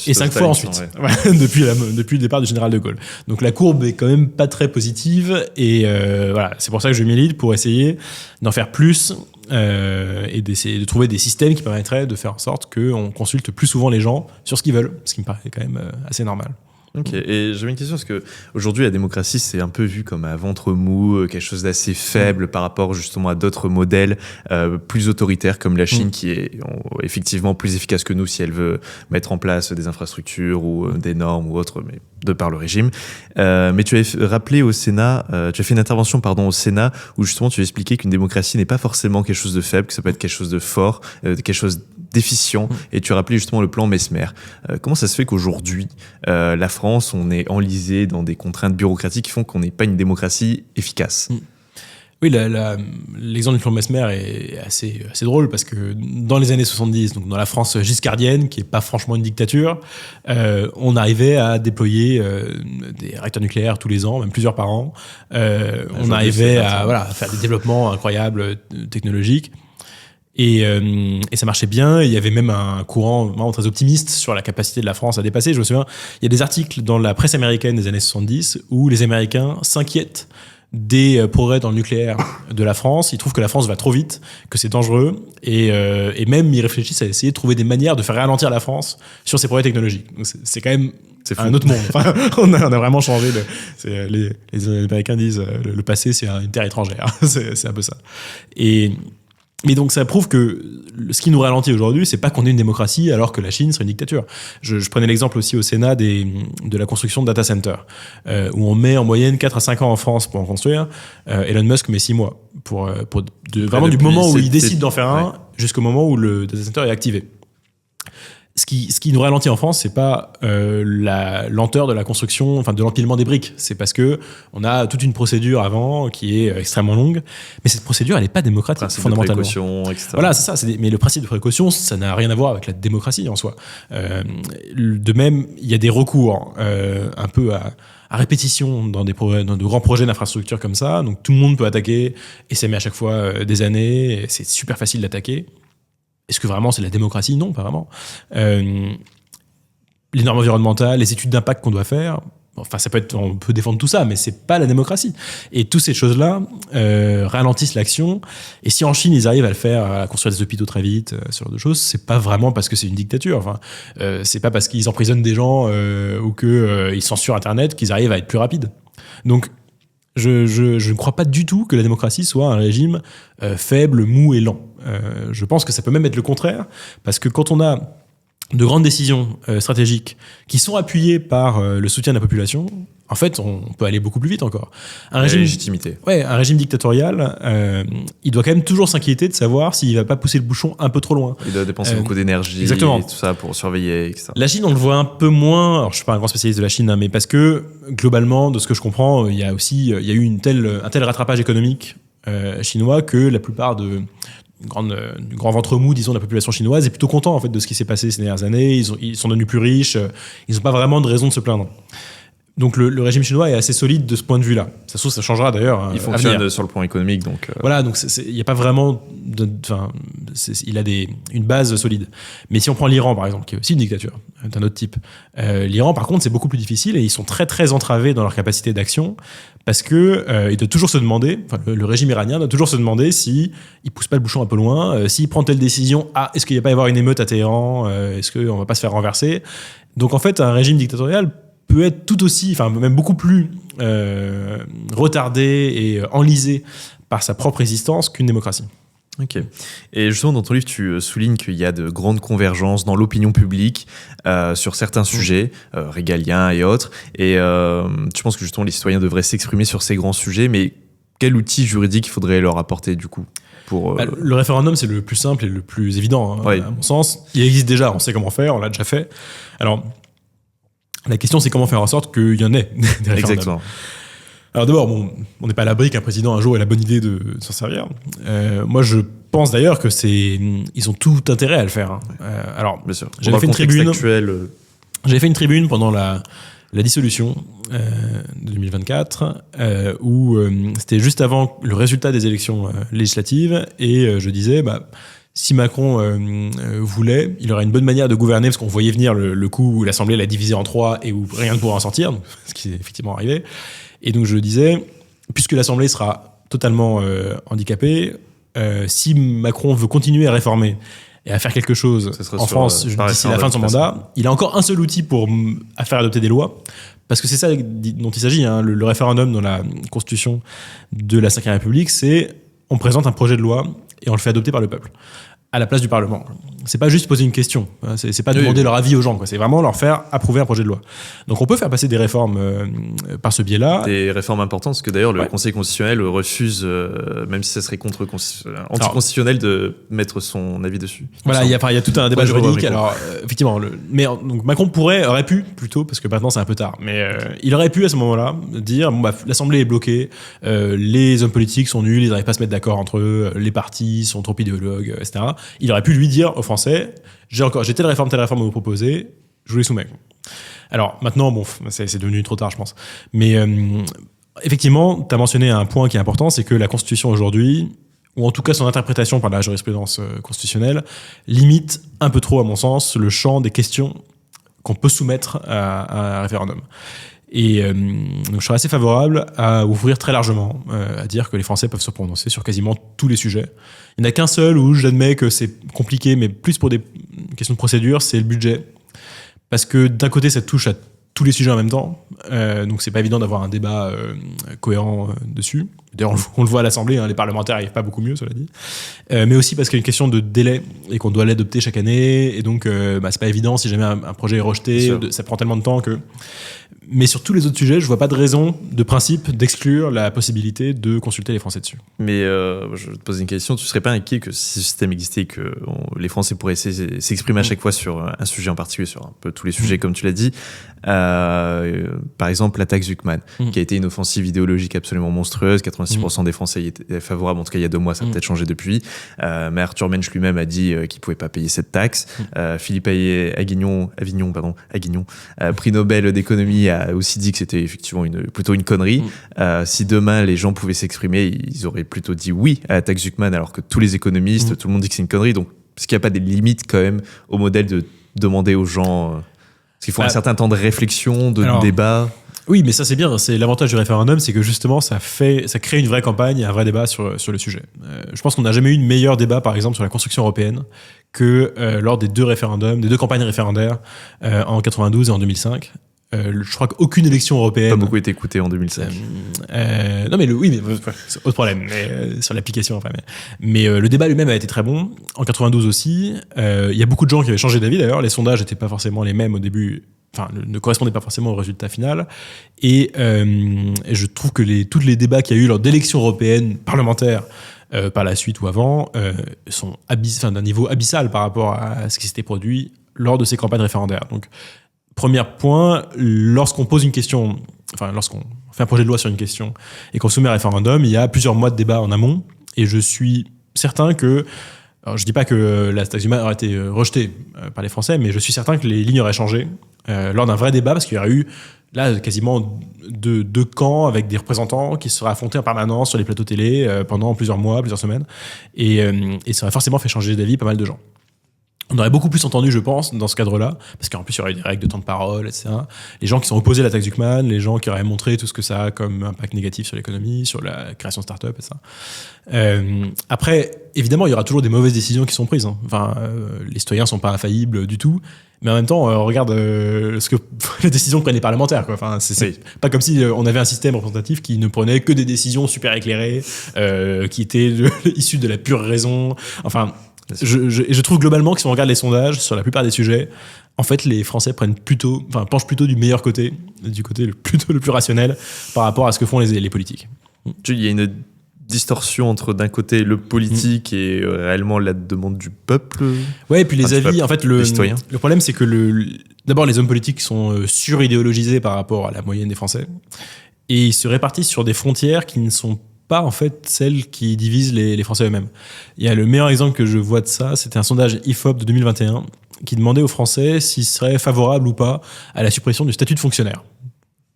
ensuite. Ouais. depuis le départ du général de Gaulle. Donc la courbe est quand même pas très positive. Et voilà, c'est pour ça que je milite pour essayer d'en faire plus et d'essayer de trouver des systèmes qui permettraient de faire en sorte qu'on consulte plus souvent les gens sur ce qu'ils veulent. Ce qui me paraît quand même assez normal. Ok, et j'avais une question parce que aujourd'hui la démocratie c'est un peu vu comme un ventre mou, quelque chose d'assez faible par rapport justement à d'autres modèles plus autoritaires comme la Chine qui est effectivement plus efficace que nous si elle veut mettre en place des infrastructures ou des normes ou autres, mais de par le régime. Mais tu avais rappelé au Sénat, tu as fait une intervention au Sénat où justement tu as expliqué qu'une démocratie n'est pas forcément quelque chose de faible, que ça peut être quelque chose de fort, quelque chose d'efficient, et tu as rappelé justement le plan Messmer. Comment ça se fait qu'aujourd'hui la France, on est enlisé dans des contraintes bureaucratiques qui font qu'on n'est pas une démocratie efficace? Oui, l'exemple du plan Messmer est assez drôle parce que dans les années 70, donc dans la France giscardienne, qui est pas franchement une dictature, on arrivait à déployer des réacteurs nucléaires tous les ans, même plusieurs par an. On arrivait à faire des développements incroyables technologiques. Et ça marchait bien. Il y avait même un courant vraiment très optimiste sur la capacité de la France à dépasser. Je me souviens, il y a des articles dans la presse américaine des années 70 où les Américains s'inquiètent des progrès dans le nucléaire de la France. Ils trouvent que la France va trop vite, que c'est dangereux, et même ils réfléchissent à essayer de trouver des manières de faire ralentir la France sur ces progrès technologiques. Donc c'est quand même un autre monde. Enfin, on a vraiment changé. Les Américains disent le passé, c'est une terre étrangère. C'est un peu ça. Mais donc ça prouve que ce qui nous ralentit aujourd'hui, c'est pas qu'on ait une démocratie alors que la Chine serait une dictature. Je prenais l'exemple aussi au Sénat de la construction de data centers, où on met en moyenne 4 à 5 ans en France pour en construire. Elon Musk met 6 mois vraiment du moment où il décide d'en faire un jusqu'au moment où le data center est activé. Ce qui nous ralentit en France, c'est pas la lenteur de la construction, enfin de l'empilement des briques. C'est parce que on a toute une procédure avant qui est extrêmement longue, mais cette procédure, elle n'est pas démocratique principe fondamentalement. De précaution, etc. Voilà, c'est ça. Mais le principe de précaution, ça n'a rien à voir avec la démocratie en soi. De même, il y a des recours un peu à répétition dans de grands projets d'infrastructure comme ça. Donc tout le monde peut attaquer, et ça met à chaque fois des années. Et c'est super facile d'attaquer. Est-ce que vraiment c'est la démocratie ? Non, pas vraiment. Les normes environnementales, les études d'impact qu'on doit faire, enfin on peut défendre tout ça, mais c'est pas la démocratie. Et toutes ces choses-là ralentissent l'action. Et si en Chine ils arrivent à le faire, à construire des hôpitaux très vite, ce genre de choses, c'est pas vraiment parce que c'est une dictature. Enfin, c'est pas parce qu'ils emprisonnent des gens ou que ils censurent Internet qu'ils arrivent à être plus rapides. Donc je ne crois pas du tout que la démocratie soit un régime faible, mou et lent. Je pense que ça peut même être le contraire, parce que quand on a de grandes décisions stratégiques qui sont appuyées par le soutien de la population, en fait, on peut aller beaucoup plus vite encore. Un régime légitimité. Ouais, un régime dictatorial, il doit quand même toujours s'inquiéter de savoir s'il va pas pousser le bouchon un peu trop loin. Il doit dépenser beaucoup d'énergie, exactement. Et tout ça pour surveiller, etc. La Chine, on le voit un peu moins. Alors, je suis pas un grand spécialiste de la Chine, hein, mais parce que globalement, de ce que je comprends, il y a eu un tel rattrapage économique chinois que la plupart du grand ventre mou, disons, de la population chinoise est plutôt content en fait de ce qui s'est passé ces dernières années. Ils sont devenus plus riches. Ils n'ont pas vraiment de raison de se plaindre. Donc le régime chinois est assez solide de ce point de vue-là. Ça se trouve, ça changera d'ailleurs. Il fonctionne sur le plan économique, donc. Voilà, donc il n'y a pas vraiment, il a une base solide. Mais si on prend l'Iran par exemple, qui est aussi une dictature d'un autre type, l'Iran par contre c'est beaucoup plus difficile et ils sont très très entravés dans leur capacité d'action parce que ils doivent toujours se demander, le régime iranien doit toujours se demander si il pousse pas le bouchon un peu loin, s'il prend telle décision, est-ce qu'il n'y a pas y avoir une émeute à Téhéran, est-ce qu'on va pas se faire renverser. Donc en fait un régime dictatorial peut être tout aussi, enfin même beaucoup plus retardé et enlisé par sa propre existence qu'une démocratie. Ok. Et justement, dans ton livre, tu soulignes qu'il y a de grandes convergences dans l'opinion publique sur certains sujets, régaliens et autres. Et tu penses que justement les citoyens devraient s'exprimer sur ces grands sujets, mais quel outil juridique il faudrait leur apporter du coup pour, Le référendum, c'est le plus simple et le plus évident, hein, ouais. à mon sens. Il existe déjà, on sait comment faire, on l'a déjà fait. Alors, la question, c'est comment faire en sorte qu'il y en ait des référendums. Exactement. Alors d'abord, on n'est pas à l'abri qu'un président un jour ait la bonne idée de s'en servir. Moi, je pense d'ailleurs que ils ont tout intérêt à le faire. Hein. Alors, bien sûr. J'avais fait une tribune pendant la dissolution de 2024, où c'était juste avant le résultat des élections législatives, et je disais, si Macron voulait, il aurait une bonne manière de gouverner, parce qu'on voyait venir le coup où l'Assemblée l'a divisé en 3 et où rien ne pourra en sortir, donc, ce qui est effectivement arrivé. Et donc je disais, puisque l'Assemblée sera totalement handicapée, si Macron veut continuer à réformer et à faire quelque chose en France d'ici la fin de son mandat, il a encore un seul outil à faire adopter des lois, parce que c'est ça dont il s'agit, hein, le référendum dans la Constitution de la Ve République, c'est on présente un projet de loi et on le fait adopter par le peuple, à la place du Parlement. C'est pas juste poser une question, c'est pas demander leur avis aux gens, quoi. C'est vraiment leur faire approuver un projet de loi. Donc on peut faire passer des réformes par ce biais-là. Des réformes importantes, parce que d'ailleurs le Conseil constitutionnel refuse, même si ça serait anticonstitutionnel, de mettre son avis dessus. Voilà, il y a tout un débat juridique. Alors effectivement, donc Macron aurait pu plutôt, parce que maintenant c'est un peu tard, mais il aurait pu à ce moment-là dire l'Assemblée est bloquée, les hommes politiques sont nuls, ils n'arrivent pas à se mettre d'accord entre eux, les partis sont trop idéologues, etc. Il aurait pu lui dire aux Français, j'ai telle réforme à vous proposer, je vous les soumets. Alors maintenant, c'est devenu trop tard, je pense. Mais effectivement, tu as mentionné un point qui est important, c'est que la Constitution aujourd'hui, ou en tout cas son interprétation par la jurisprudence constitutionnelle, limite un peu trop, à mon sens, le champ des questions qu'on peut soumettre à un référendum. Et donc je serais assez favorable à ouvrir très largement, à dire que les Français peuvent se prononcer sur quasiment tous les sujets. Il n'y en a qu'un seul où j'admets que c'est compliqué, mais plus pour des questions de procédure, c'est le budget. Parce que d'un côté, ça touche à tous les sujets en même temps, donc c'est pas évident d'avoir un débat cohérent dessus. D'ailleurs, on le voit à l'Assemblée, hein, les parlementaires n'arrivent pas beaucoup mieux, cela dit. Mais aussi parce qu'il y a une question de délai et qu'on doit l'adopter chaque année, et donc c'est pas évident si jamais un projet est rejeté, ça prend tellement de temps que... Mais sur tous les autres sujets, je vois pas de raison, de principe, d'exclure la possibilité de consulter les Français dessus. Mais je vais te poser une question, tu serais pas inquiet que si ce système existait, que les Français pourraient s'exprimer à chaque fois sur un sujet en particulier, sur un peu tous les sujets comme tu l'as dit, par exemple la taxe Zuckman, qui a été une offensive idéologique absolument monstrueuse, 86% des Français y étaient favorables, en tout cas il y a 2 mois, ça a peut-être changé depuis, mais Arthur Mensch lui-même a dit qu'il pouvait pas payer cette taxe, Philippe Avignon, prix Nobel d'économie, a aussi dit que c'était effectivement plutôt une connerie. Si demain les gens pouvaient s'exprimer, ils auraient plutôt dit oui à la taxe Zuckman, alors que tous les économistes, tout le monde dit que c'est une connerie. Donc, est-ce qu'il n'y a pas des limites quand même au modèle de demander aux gens, parce qu'il faut un certain temps de réflexion, de débat? Oui, mais ça c'est bien. C'est l'avantage du référendum, c'est que justement ça crée une vraie campagne, un vrai débat sur le sujet. Je pense qu'on n'a jamais eu de meilleur débat, par exemple, sur la construction européenne que lors des 2 référendums, des 2 campagnes référendaires en 92 et en 2005. Je crois qu'aucune élection européenne... Pas beaucoup été écouté en 2005. Non, mais c'est autre problème, sur l'application. Enfin, mais le débat lui-même a été très bon. En 92 aussi. Il y a beaucoup de gens qui avaient changé d'avis d'ailleurs. Les sondages n'étaient pas forcément les mêmes au début, enfin, ne correspondaient pas forcément au résultat final. Et je trouve que tous les débats qu'il y a eu lors d'élections européennes parlementaires, par la suite ou avant, sont d'un niveau abyssal par rapport à ce qui s'était produit lors de ces campagnes référendaires. Donc, premier point, lorsqu'on pose une question, enfin lorsqu'on fait un projet de loi sur une question et qu'on soumet à référendum, il y a plusieurs mois de débat en amont, et je suis certain que, alors je dis pas que la taxe Zuckman aurait été rejetée par les Français, mais je suis certain que les lignes auraient changé lors d'un vrai débat, parce qu'il y aurait eu là quasiment deux camps avec des représentants qui seraient affrontés en permanence sur les plateaux télé pendant plusieurs mois, plusieurs semaines, et ça aurait forcément fait changer d'avis pas mal de gens. On aurait beaucoup plus entendu, je pense, dans ce cadre-là, parce qu'en plus, il y aurait des règles de temps de parole, etc. Les gens qui sont opposés à la taxe Zuckman, les gens qui auraient montré tout ce que ça a comme impact négatif sur l'économie, sur la création de start-up, et ça. Après, évidemment, il y aura toujours des mauvaises décisions qui sont prises. Hein. Enfin, les citoyens sont pas infaillibles du tout, mais en même temps, regarde les décisions que prennent les parlementaires, quoi. Enfin, c'est pas comme si on avait un système représentatif qui ne prenait que des décisions super éclairées, qui étaient issues de la pure raison. Enfin... Je trouve globalement que si on regarde les sondages sur la plupart des sujets, en fait, les Français penchent plutôt du meilleur côté, du côté le plus rationnel par rapport à ce que font les politiques. Il y a une distorsion entre d'un côté le politique et réellement la demande du peuple. Ouais, et puis les avis, en fait, le problème c'est que d'abord les hommes politiques sont suridéologisés par rapport à la moyenne des Français, et ils se répartissent sur des frontières qui ne sont pas en fait celles qui divisent les Français eux-mêmes. Il y a le meilleur exemple que je vois de ça, c'était un sondage IFOP de 2021 qui demandait aux Français s'ils seraient favorables ou pas à la suppression du statut de fonctionnaire.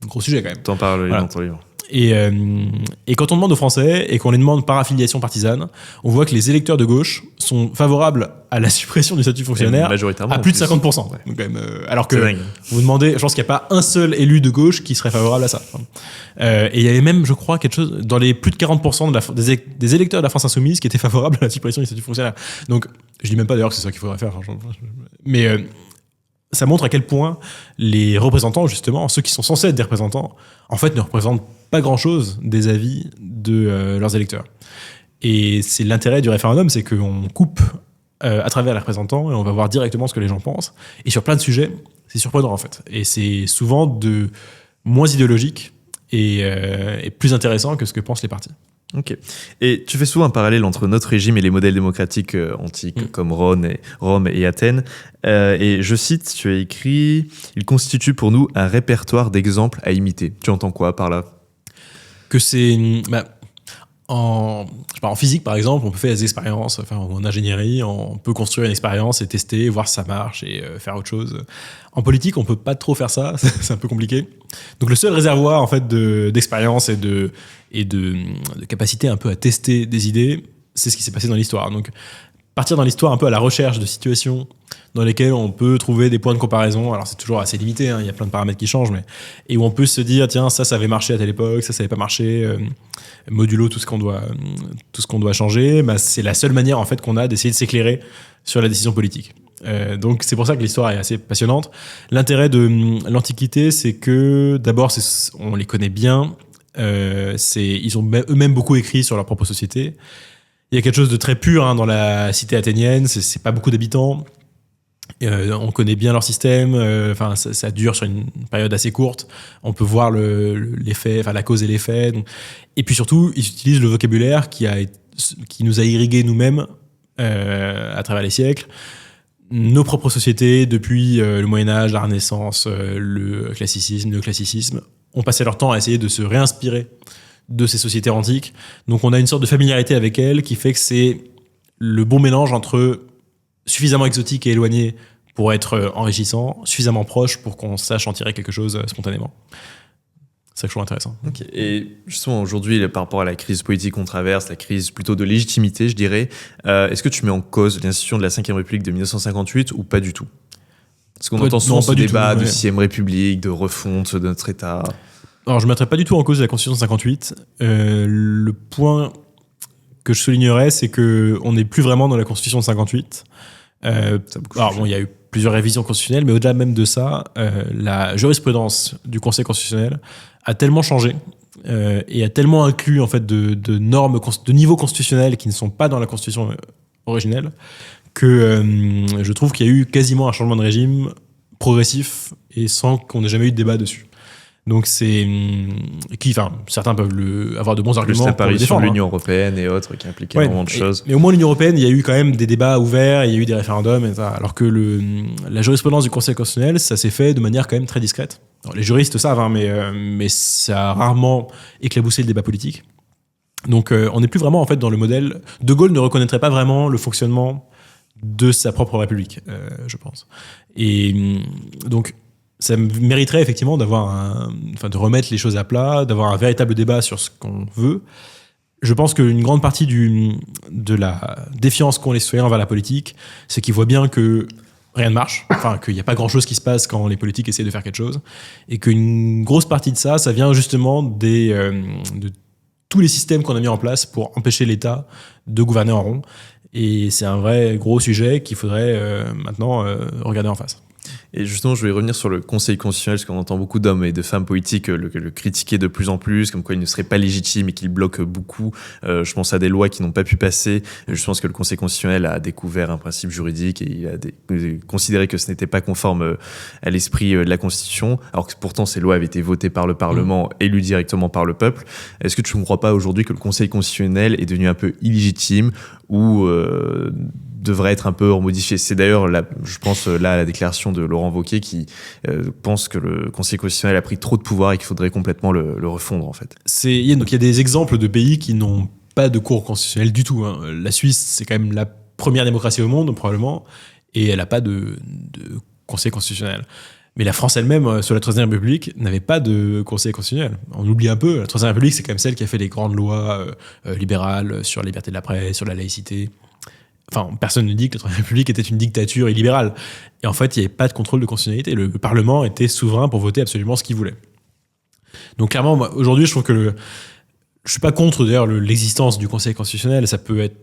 Un gros sujet quand même. T'en parles dans ton livre. Et quand on demande aux Français et qu'on les demande par affiliation partisane, on voit que les électeurs de gauche sont favorables à la suppression du statut de fonctionnaire à plus de 50%. Ouais. Donc, quand même, alors que vous demandez, je pense qu'il n'y a pas un seul élu de gauche qui serait favorable à ça. Et il y avait même, je crois, quelque chose dans les plus de 40% des électeurs de la France insoumise qui étaient favorables à la suppression du statut de fonctionnaire. Donc, je dis même pas d'ailleurs que c'est ça qu'il faudrait faire. Mais ça montre à quel point les représentants, justement, ceux qui sont censés être des représentants, en fait, ne représentent pas grand-chose des avis de leurs électeurs. Et c'est l'intérêt du référendum, c'est qu'on coupe à travers les représentants et on va voir directement ce que les gens pensent. Et sur plein de sujets, c'est surprenant, en fait. Et c'est souvent moins idéologique et plus intéressant que ce que pensent les partis. Ok. Et tu fais souvent un parallèle entre notre régime et les modèles démocratiques antiques comme Rome et Athènes. Et je cite, tu as écrit « Il constitue pour nous un répertoire d'exemples à imiter ». Tu entends quoi par là ? Que c'est... en physique, par exemple, on peut faire des expériences, en ingénierie, on peut construire une expérience et tester, voir si ça marche et faire autre chose. En politique, on peut pas trop faire ça, c'est un peu compliqué. Donc le seul réservoir en fait d'expérience et de capacité un peu à tester des idées, c'est ce qui s'est passé dans l'histoire. Donc partir dans l'histoire un peu à la recherche de situations dans lesquelles on peut trouver des points de comparaison. Alors c'est toujours assez limité, hein, il y a plein de paramètres qui changent, et où on peut se dire tiens, ça avait marché à telle époque, ça n'avait pas marché, modulo tout ce qu'on doit changer. C'est la seule manière en fait qu'on a d'essayer de s'éclairer sur la décision politique. Donc c'est pour ça que l'histoire est assez passionnante. L'intérêt de l'Antiquité, c'est que d'abord on les connaît bien, ils ont eux-mêmes beaucoup écrit sur leur propre société. Il y a quelque chose de très pur dans la cité athénienne, c'est pas beaucoup d'habitants. On connaît bien leur système, ça dure sur une période assez courte. On peut voir l'effet, la cause et l'effet. Et puis surtout, ils utilisent le vocabulaire qui nous a irrigués nous-mêmes à travers les siècles. Nos propres sociétés, depuis le Moyen-Âge, la Renaissance, le classicisme, le néoclassicisme, ont passé leur temps à essayer de se réinspirer de ces sociétés antiques. Donc on a une sorte de familiarité avec elles qui fait que c'est le bon mélange entre suffisamment exotique et éloigné pour être enrichissant, suffisamment proche pour qu'on sache en tirer quelque chose spontanément. C'est ça que je trouve intéressant. Okay. Et justement, aujourd'hui, par rapport à la crise politique qu'on traverse, la crise plutôt de légitimité, je dirais, est-ce que tu mets en cause l'institution de la Ve République de 1958 ou pas du tout? Parce qu'on entend souvent ce débat de Sixième République, de refonte de notre État. Alors, je ne mettrais pas du tout en cause la Constitution de 58. Le point que je soulignerais, c'est qu'on n'est plus vraiment dans la Constitution de 58. Il y a eu plusieurs révisions constitutionnelles, mais au-delà même de ça, la jurisprudence du Conseil constitutionnel a tellement changé et a tellement inclus en fait de normes de niveau constitutionnel qui ne sont pas dans la Constitution originelle que je trouve qu'il y a eu quasiment un changement de régime progressif et sans qu'on ait jamais eu de débat dessus. Donc certains peuvent avoir de bons arguments pour le défendre. L'Union européenne et autres qui impliquent énormément de choses. Mais au moins l'Union européenne, il y a eu quand même des débats ouverts, il y a eu des référendums, et ça, alors que la jurisprudence du Conseil constitutionnel, ça s'est fait de manière quand même très discrète. Alors, les juristes savent, mais ça a rarement éclaboussé le débat politique. Donc on n'est plus vraiment en fait dans le modèle. De Gaulle ne reconnaîtrait pas vraiment le fonctionnement de sa propre République, je pense. Et donc ça mériterait effectivement de remettre les choses à plat, d'avoir un véritable débat sur ce qu'on veut. Je pense qu'une grande partie de la défiance qu'ont les citoyens envers la politique, c'est qu'ils voient bien que rien ne marche, qu'il n'y a pas grand-chose qui se passe quand les politiques essaient de faire quelque chose, et qu'une grosse partie de ça vient justement de tous les systèmes qu'on a mis en place pour empêcher l'État de gouverner en rond. Et c'est un vrai gros sujet qu'il faudrait maintenant regarder en face. Et justement, je voulais revenir sur le Conseil constitutionnel, parce qu'on entend beaucoup d'hommes et de femmes politiques le critiquer de plus en plus, comme quoi il ne serait pas légitime et qu'il bloque beaucoup. Je pense à des lois qui n'ont pas pu passer. Je pense que le Conseil constitutionnel a découvert un principe juridique et il a considéré que ce n'était pas conforme à l'esprit de la Constitution, alors que pourtant ces lois avaient été votées par le Parlement, élues directement par le peuple. Est-ce que tu ne crois pas aujourd'hui que le Conseil constitutionnel est devenu un peu illégitime ou devrait être un peu modifié? C'est d'ailleurs, je pense, la déclaration de Laurent Wauquiez qui pense que le Conseil constitutionnel a pris trop de pouvoir et qu'il faudrait complètement le refondre, en fait. Il y a des exemples de pays qui n'ont pas de cour constitutionnelle du tout. La Suisse, c'est quand même la première démocratie au monde, probablement, et elle n'a pas de Conseil constitutionnel. Mais la France elle-même, sous la Troisième République, n'avait pas de Conseil constitutionnel. On oublie un peu, la Troisième République, c'est quand même celle qui a fait les grandes lois libérales sur la liberté de la presse, sur la laïcité. Personne ne dit que la Troisième République était une dictature illibérale. Et en fait, il n'y avait pas de contrôle de constitutionnalité. Le Parlement était souverain pour voter absolument ce qu'il voulait. Donc clairement, aujourd'hui, je trouve que je suis pas contre d'ailleurs l'existence du Conseil constitutionnel.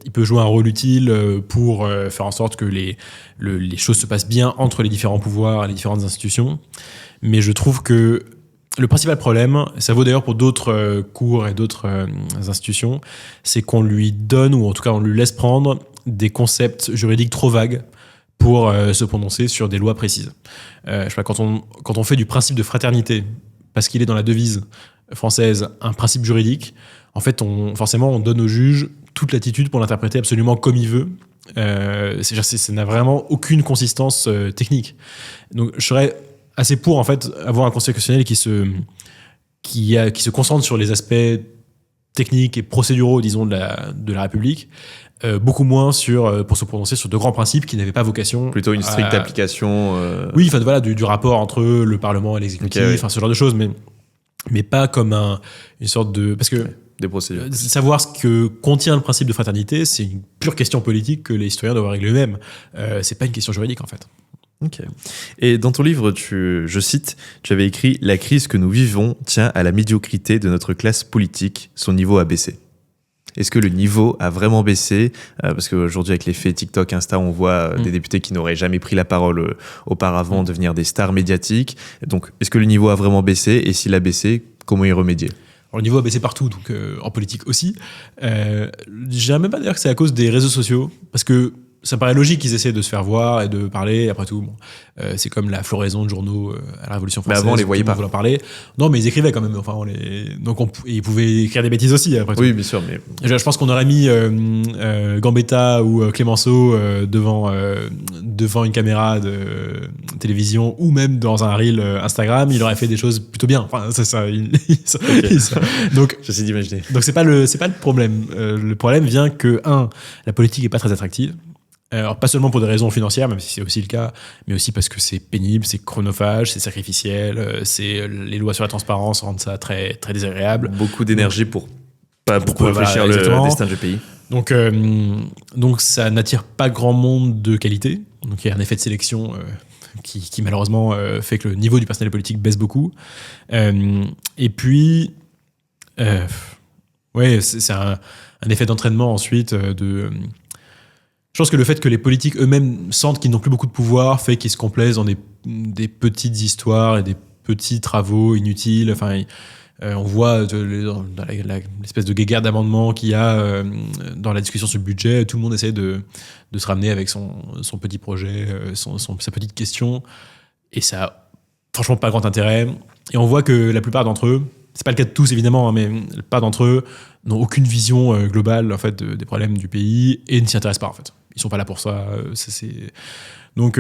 Il peut jouer un rôle utile pour faire en sorte que les choses se passent bien entre les différents pouvoirs et les différentes institutions. Mais je trouve que le principal problème, ça vaut d'ailleurs pour d'autres cours et d'autres institutions, c'est qu'on lui donne, ou en tout cas on lui laisse prendre des concepts juridiques trop vagues pour se prononcer sur des lois précises. Je sais pas, quand on fait du principe de fraternité, parce qu'il est dans la devise française un principe juridique, en fait, forcément, on donne au juge toute latitude pour l'interpréter absolument comme il veut. Ça n'a vraiment aucune consistance technique. Donc, je serais assez pour, en fait, avoir un Conseil constitutionnel qui se concentre sur les aspects techniques et procéduraux, disons, de la République, beaucoup moins pour se prononcer sur de grands principes qui n'avaient pas vocation. Plutôt une stricte application. Oui, du rapport entre le Parlement et l'exécutif, ce genre de choses, mais pas comme une sorte de... Parce que des procédures. Savoir ce que contient le principe de fraternité, c'est une pure question politique que les citoyens doivent régler eux-mêmes. C'est pas une question juridique, en fait. Ok. Et dans ton livre, je cite, tu avais écrit « La crise que nous vivons tient à la médiocrité de notre classe politique. Son niveau a baissé ». Est-ce que le niveau a vraiment baissé ? Parce qu'aujourd'hui, avec l'effet TikTok, Insta, on voit des députés qui n'auraient jamais pris la parole auparavant devenir des stars médiatiques. Donc, est-ce que le niveau a vraiment baissé ? Et s'il a baissé, comment y remédier ? Alors, le niveau a baissé partout, donc en politique aussi. J'aimerais même pas dire que c'est à cause des réseaux sociaux, parce que ça paraît logique qu'ils essaient de se faire voir et de parler. Après tout, bon, c'est comme la floraison de journaux à la Révolution française. Mais avant, on les voyait pas. En parler. Non, mais ils écrivaient quand même. Enfin, donc ils pouvaient écrire des bêtises aussi. Après tout. Oui, bien sûr. Mais je pense qu'on aurait mis Gambetta ou Clémenceau devant une caméra de télévision ou même dans un reel Instagram, il aurait fait des choses plutôt bien. Enfin, c'est ça. Donc, j'essaie d'imaginer. Donc c'est pas le problème. Le problème vient que la politique est pas très attractive. Alors, pas seulement pour des raisons financières, même si c'est aussi le cas, mais aussi parce que c'est pénible, c'est chronophage, c'est sacrificiel, les lois sur la transparence rendent ça très, très désagréable. Beaucoup d'énergie pour réfléchir le destin du pays. Donc ça n'attire pas grand monde de qualité. Donc il y a un effet de sélection qui malheureusement fait que le niveau du personnel politique baisse beaucoup. Et puis, c'est un effet d'entraînement ensuite je pense que le fait que les politiques eux-mêmes sentent qu'ils n'ont plus beaucoup de pouvoir fait qu'ils se complaisent dans des petites histoires et des petits travaux inutiles. Enfin, on voit dans l'espèce de guéguerre d'amendements qu'il y a dans la discussion sur le budget, tout le monde essaie de se ramener avec son petit projet, sa petite question, et ça a franchement pas grand intérêt. Et on voit que la plupart d'entre eux, c'est pas le cas de tous évidemment, hein, mais la plupart d'entre eux n'ont aucune vision globale en fait des problèmes du pays et ne s'y intéressent pas en fait. Ils sont pas là pour ça. Donc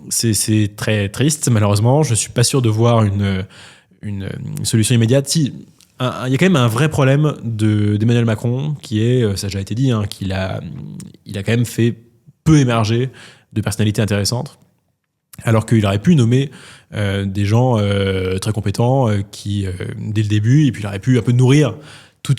c'est très triste malheureusement. Je suis pas sûr de voir une solution immédiate. Si, il y a quand même un vrai problème d'Emmanuel Macron qui est, ça a déjà été dit, hein, il a quand même fait peu émerger de personnalités intéressantes. Alors qu'il aurait pu nommer des gens très compétents qui, dès le début, et puis il aurait pu un peu nourrir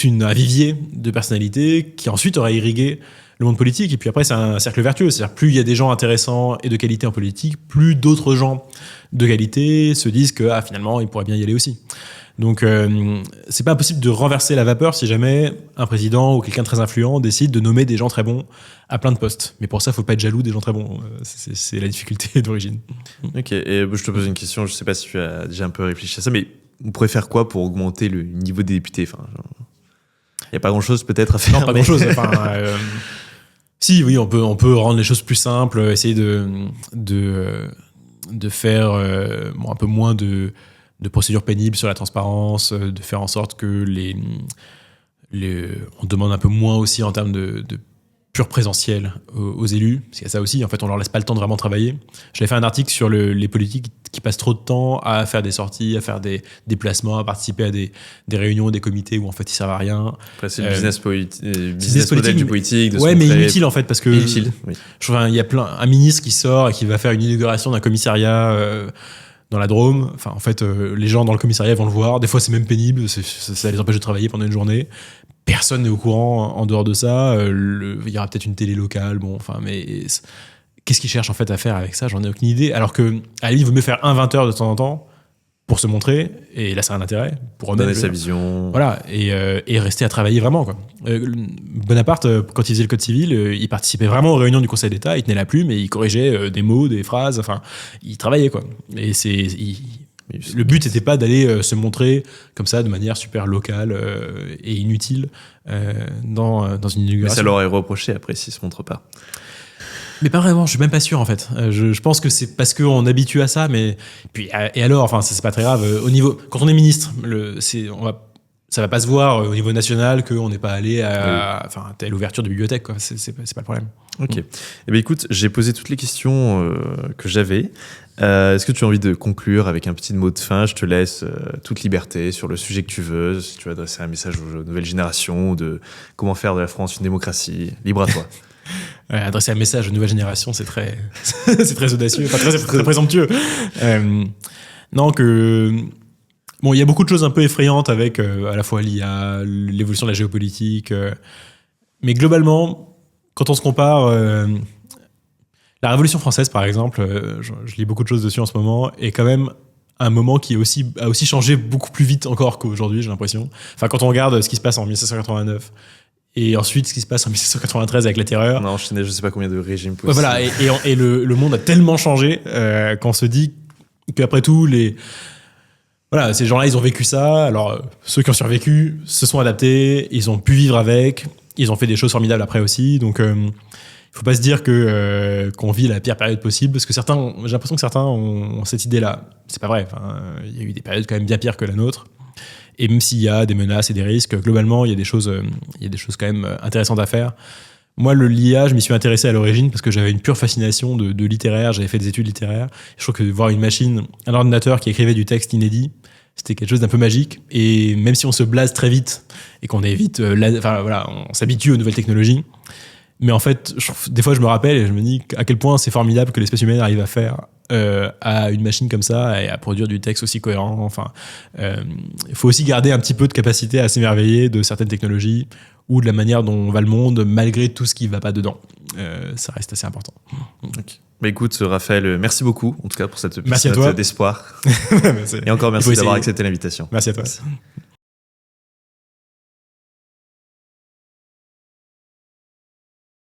un vivier de personnalités qui ensuite aurait irrigué le monde politique. Et puis après, c'est un cercle vertueux. C'est-à-dire, plus il y a des gens intéressants et de qualité en politique, plus d'autres gens de qualité se disent que finalement, ils pourraient bien y aller aussi. Donc, c'est pas impossible de renverser la vapeur si jamais un président ou quelqu'un de très influent décide de nommer des gens très bons à plein de postes. Mais pour ça, il faut pas être jaloux des gens très bons. C'est la difficulté d'origine. Ok, et je te pose une question. Je sais pas si tu as déjà un peu réfléchi à ça, mais on pourrait faire quoi pour augmenter le niveau des députés ? Enfin, il n'y a pas grand-chose peut-être à faire. Non, pas grand-chose. Enfin, si, oui, on peut rendre les choses plus simples, essayer de faire un peu moins de procédures pénibles sur la transparence, de faire en sorte que on demande un peu moins aussi en termes de pur présentiel aux élus, parce qu'il y a ça aussi, en fait on leur laisse pas le temps de vraiment travailler. J'avais fait un article sur les politiques qui passent trop de temps à faire des sorties, à faire des déplacements, à participer à des réunions, des comités où en fait ils servent à rien. Après c'est le business model du politique. Mais inutile en fait, parce que inutile, oui. Je trouve il y a un ministre qui sort et qui va faire une inauguration d'un commissariat dans la Drôme. Enfin, en fait, les gens dans le commissariat vont le voir. Des fois, c'est même pénible. Ça les empêche de travailler pendant une journée. Personne n'est au courant en dehors de ça. Il y aura peut-être une télé locale. Bon, enfin, mais qu'est-ce qu'ils cherchent en fait à faire avec ça ? J'en ai aucune idée. Alors que, à la limite, il vaut mieux faire un 20h de temps en temps pour se montrer. Et là, c'est un intérêt. Pour donner sa vision. Voilà. Et rester à travailler vraiment, quoi. Bonaparte, quand il faisait le code civil, il participait vraiment aux réunions du Conseil d'État. Il tenait la plume et il corrigeait des mots, des phrases. Enfin, il travaillait, quoi. Et le but n'était pas d'aller se montrer comme ça de manière super locale et inutile dans une inauguration. Mais ça leur est reproché après s'ils se montrent pas. Mais pas vraiment, je suis même pas sûr en fait. Je pense que c'est parce qu'on habitue à ça, mais puis et alors, enfin c'est pas très grave. Au niveau, quand on est ministre, ça va pas se voir au niveau national qu'on n'est pas allé à telle ouverture de bibliothèque, quoi. C'est pas le problème. Ok. Eh bien, écoute, j'ai posé toutes les questions que j'avais. Est-ce que tu as envie de conclure avec un petit mot de fin ? Je te laisse toute liberté sur le sujet que tu veux. Si tu veux adresser un message aux nouvelles générations ou de comment faire de la France une démocratie, libre à toi. Adresser un message aux nouvelles générations, c'est très, c'est très audacieux, très présomptueux. Non, que Bon, il y a beaucoup de choses un peu effrayantes avec à la fois l'IA, l'évolution de la géopolitique, mais globalement, quand on se compare, la Révolution française, par exemple, je lis beaucoup de choses dessus en ce moment, est quand même un moment qui a aussi changé beaucoup plus vite encore qu'aujourd'hui, j'ai l'impression. Enfin, quand on regarde ce qui se passe en 1789 et ensuite ce qui se passe en 1793 avec la Terreur. On a enchaîné je sais pas combien de régimes possibles. Ouais, voilà, et le monde a tellement changé qu'on se dit qu'après tout, voilà, ces gens-là, ils ont vécu ça. Alors, ceux qui ont survécu se sont adaptés, ils ont pu vivre avec, ils ont fait des choses formidables après aussi. Donc, il faut pas se dire qu'on vit la pire période possible, parce que j'ai l'impression que certains ont cette idée-là. C'est pas vrai. Enfin, il y a eu des périodes quand même bien pires que la nôtre. Et même s'il y a des menaces et des risques, globalement, il y a des choses quand même intéressantes à faire. Moi, l'IA, je m'y suis intéressé à l'origine parce que j'avais une pure fascination de littéraire. J'avais fait des études littéraires. Je trouve que voir une machine, un ordinateur qui écrivait du texte inédit, c'était quelque chose d'un peu magique. Et même si on se blase très vite et qu'on est vite, on s'habitue aux nouvelles technologies. Mais en fait, des fois, je me rappelle et je me dis à quel point c'est formidable que l'espèce humaine arrive à faire à une machine comme ça et à produire du texte aussi cohérent. Enfin, il faut aussi garder un petit peu de capacité à s'émerveiller de certaines technologies ou de la manière dont va le monde malgré tout ce qui ne va pas dedans. Ça reste assez important. Okay. Bah écoute, Raphaël, merci beaucoup en tout cas pour cette petite note d'espoir. Et encore merci d'avoir accepté l'invitation. Merci à toi. Merci.